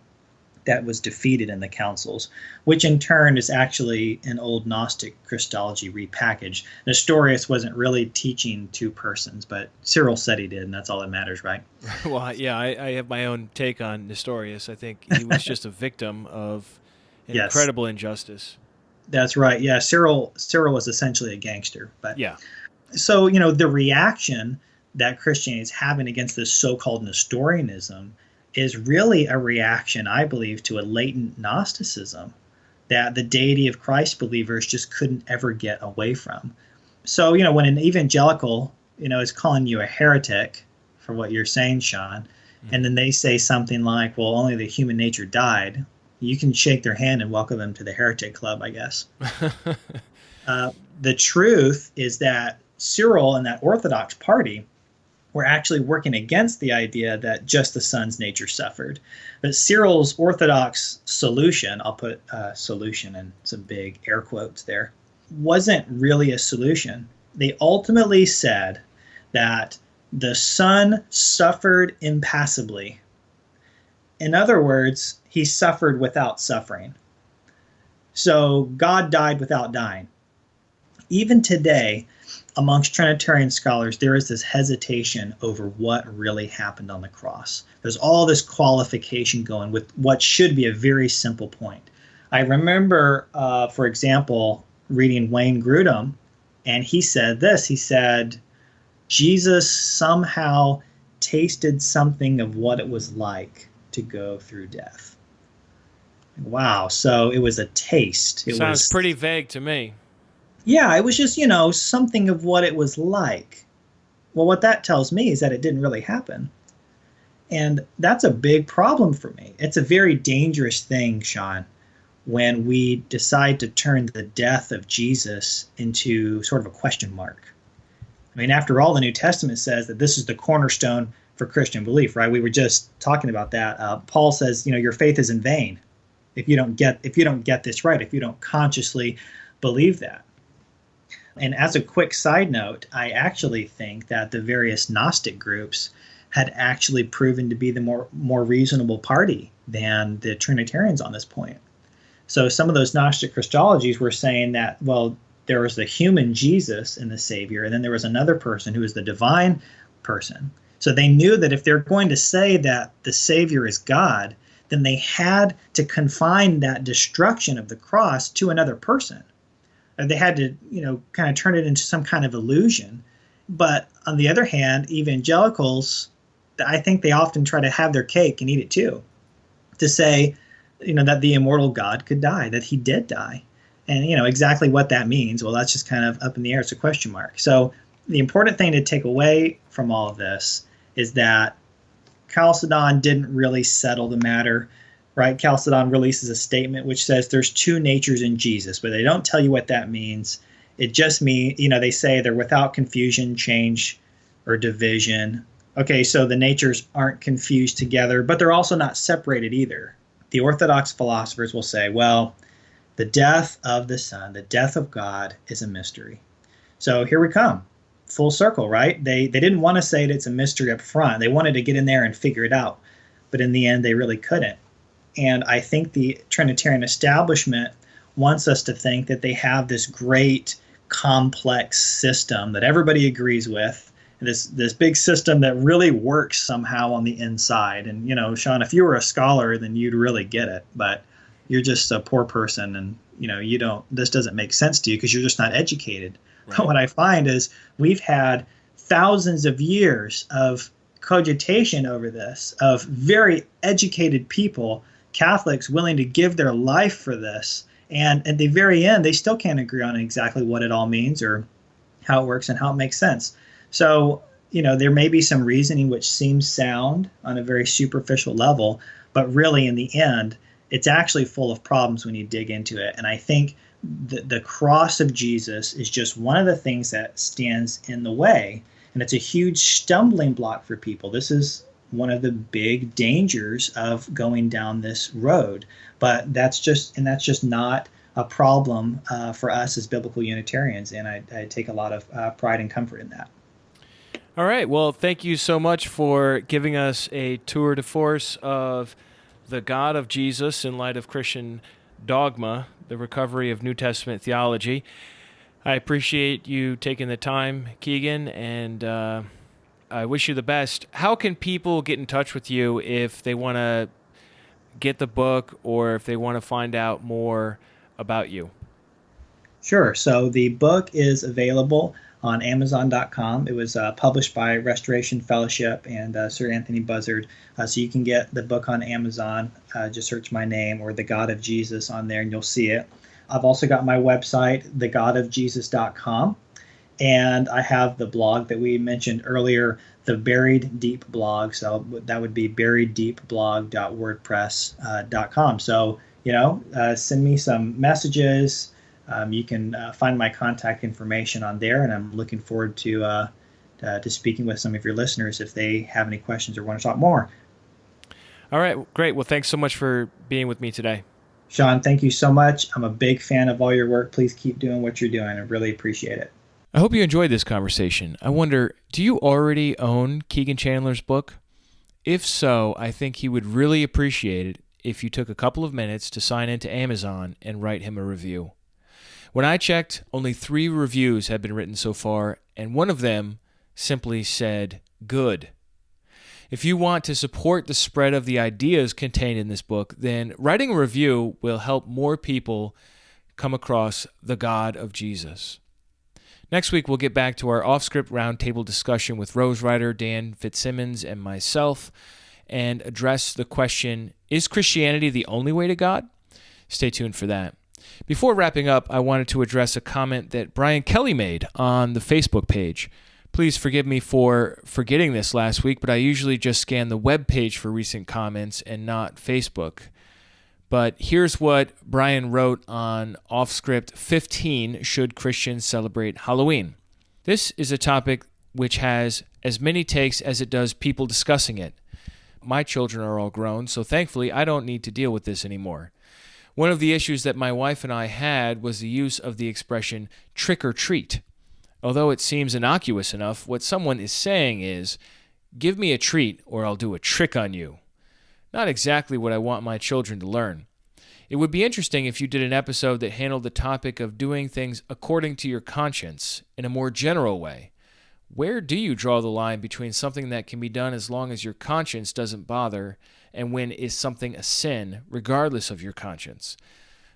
that was defeated in the councils, which in turn is actually an old Gnostic Christology repackaged. Nestorius wasn't really teaching two persons, but Cyril said he did, and that's all that matters, right? Well, yeah, I have my own take on Nestorius. I think he was just a victim of an incredible injustice. That's right. Yeah, Cyril was essentially a gangster. But yeah. So, the reaction that Christianity is having against this so-called Nestorianism is really a reaction, I believe, to a latent Gnosticism that the deity of Christ believers just couldn't ever get away from. So, when an evangelical, is calling you a heretic for what you're saying, Sean, and then they say something like, well, only the human nature died, you can shake their hand and welcome them to the heretic club, I guess. The truth is that Cyril and that Orthodox party were actually working against the idea that just the Son's nature suffered. But Cyril's Orthodox solution, I'll put solution in some big air quotes there, wasn't really a solution. They ultimately said that the Son suffered impassibly. In other words, he suffered without suffering. So God died without dying. Even today, amongst Trinitarian scholars, there is this hesitation over what really happened on the cross. There's all this qualification going with what should be a very simple point. I remember, for example, reading Wayne Grudem, and he said this. He said, Jesus somehow tasted something of what it was like to go through death. Wow, so it was a taste. It Sounds pretty vague to me. Yeah, it was just, something of what it was like. Well, what that tells me is that it didn't really happen. And that's a big problem for me. It's a very dangerous thing, Sean, when we decide to turn the death of Jesus into sort of a question mark. I mean, after all, the New Testament says that this is the cornerstone for Christian belief, right? We were just talking about that. Paul says, your faith is in vain if you don't get this right, if you don't consciously believe that. And as a quick side note, I actually think that the various Gnostic groups had actually proven to be the more reasonable party than the Trinitarians on this point. So some of those Gnostic Christologies were saying that, well, there was the human Jesus in the Savior, and then there was another person who was the divine person. So they knew that if they're going to say that the Savior is God, then they had to confine that destruction of the cross to another person. And they had to, kind of turn it into some kind of illusion. But on the other hand, evangelicals, I think they often try to have their cake and eat it too, to say, that the immortal God could die, that he did die. And, exactly what that means, well, that's just kind of up in the air. It's a question mark. So the important thing to take away from all of this is that Chalcedon didn't really settle the matter, right? Chalcedon releases a statement which says there's two natures in Jesus, but they don't tell you what that means. It just means, they say they're without confusion, change, or division. Okay, so the natures aren't confused together, but they're also not separated either. The Orthodox philosophers will say, well, the death of the Son, the death of God, is a mystery. So here we come, full circle, right? They didn't want to say that it's a mystery up front. They wanted to get in there and figure it out, but in the end, they really couldn't. And I think the Trinitarian establishment wants us to think that they have this great, complex system that everybody agrees with, this big system that really works somehow on the inside. And, Sean, if you were a scholar, then you'd really get it. But you're just a poor person, and, this doesn't make sense to you because you're just not educated. Right. What I find is we've had thousands of years of cogitation over this, of very educated people, Catholics, willing to give their life for this. And at the very end, they still can't agree on exactly what it all means or how it works and how it makes sense. So, there may be some reasoning which seems sound on a very superficial level, but really in the end, it's actually full of problems when you dig into it. And I think the cross of Jesus is just one of the things that stands in the way. And it's a huge stumbling block for people. This is one of the big dangers of going down this road. But that's just not a problem for us as biblical Unitarians. And I take a lot of pride and comfort in that. All right. Well, thank you so much for giving us a tour de force of the God of Jesus in light of Christian dogma, the recovery of New Testament theology. I appreciate you taking the time, Kegan, and I wish you the best. How can people get in touch with you if they want to get the book or if they want to find out more about you? Sure. So the book is available on Amazon.com. It was published by Restoration Fellowship and Sir Anthony Buzzard. So you can get the book on Amazon. Just search my name or The God of Jesus on there and you'll see it. I've also got my website, thegodofjesus.com. And I have the blog that we mentioned earlier, the Buried Deep blog. So that would be burieddeepblog.wordpress.com. So, send me some messages. You can find my contact information on there, and I'm looking forward to speaking with some of your listeners if they have any questions or want to talk more. All right, great. Well, thanks so much for being with me today. Sean, thank you so much. I'm a big fan of all your work. Please keep doing what you're doing. I really appreciate it. I hope you enjoyed this conversation. I wonder, do you already own Kegan Chandler's book? If so, I think he would really appreciate it if you took a couple of minutes to sign into Amazon and write him a review. When I checked, only 3 reviews had been written so far, and one of them simply said, good. If you want to support the spread of the ideas contained in this book, then writing a review will help more people come across the God of Jesus. Next week, we'll get back to our off-script roundtable discussion with Rose writer Dan Fitzsimmons and myself and address the question, is Christianity the only way to God? Stay tuned for that. Before wrapping up, I wanted to address a comment that Brian Kelly made on the Facebook page. Please forgive me for forgetting this last week, but I usually just scan the web page for recent comments and not Facebook. But here's what Brian wrote on Off-Script 15, Should Christians Celebrate Halloween? This is a topic which has as many takes as it does people discussing it. My children are all grown, so thankfully I don't need to deal with this anymore. One of the issues that my wife and I had was the use of the expression trick or treat. Although it seems innocuous enough, what someone is saying is, give me a treat or I'll do a trick on you. Not exactly what I want my children to learn. It would be interesting if you did an episode that handled the topic of doing things according to your conscience in a more general way. Where do you draw the line between something that can be done as long as your conscience doesn't bother and when is something a sin regardless of your conscience?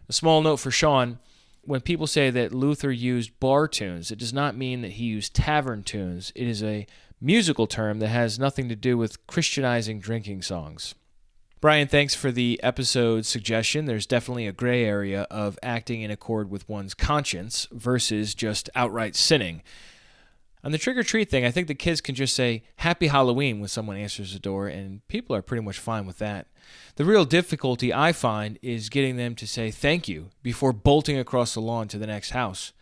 A small note for Sean, when people say that Luther used bar tunes, it does not mean that he used tavern tunes. It is a musical term that has nothing to do with Christianizing drinking songs. Brian, thanks for the episode suggestion. There's definitely a gray area of acting in accord with one's conscience versus just outright sinning. On the trick-or-treat thing, I think the kids can just say, Happy Halloween when someone answers the door, and people are pretty much fine with that. The real difficulty I find is getting them to say thank you before bolting across the lawn to the next house.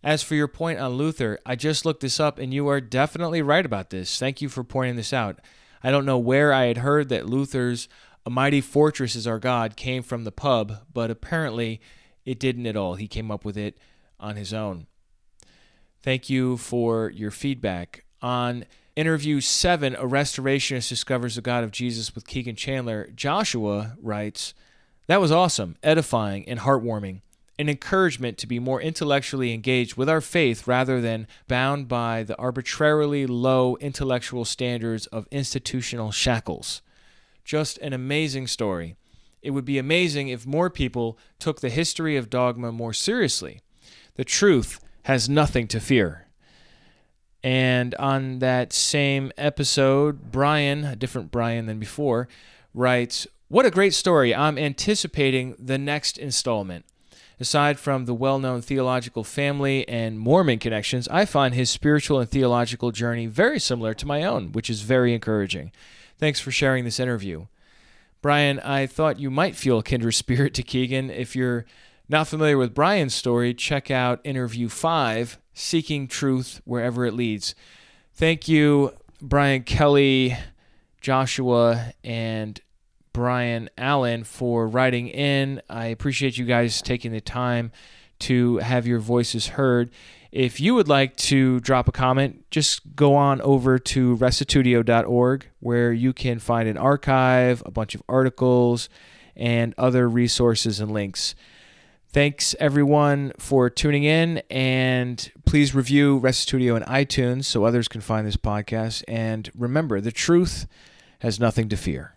As for your point on Luther, I just looked this up, and you are definitely right about this. Thank you for pointing this out. I don't know where I had heard that Luther's "A mighty fortress is our God" came from the pub, but apparently it didn't at all. He came up with it on his own. Thank you for your feedback. On interview 7, A Restorationist Discovers the God of Jesus with Kegan Chandler, Joshua writes, "That was awesome, edifying, and heartwarming. An encouragement to be more intellectually engaged with our faith rather than bound by the arbitrarily low intellectual standards of institutional shackles. Just an amazing story. It would be amazing if more people took the history of dogma more seriously. The truth has nothing to fear." And on that same episode, Brian, a different Brian than before, writes, "What a great story. I'm anticipating the next installment. Aside from the well-known theological family and Mormon connections, I find his spiritual and theological journey very similar to my own, which is very encouraging. Thanks for sharing this interview." Brian, I thought you might feel a kindred spirit to Kegan. If you're not familiar with Brian's story, check out interview 5, Seeking Truth Wherever It Leads. Thank you, Brian Kelly, Joshua, and Brian Allen for writing in. I appreciate you guys taking the time to have your voices heard. If you would like to drop a comment, just go on over to restitutio.org, where you can find an archive, a bunch of articles, and other resources and links. Thanks, everyone, for tuning in, and please review Restitutio in iTunes so others can find this podcast. And remember, the truth has nothing to fear.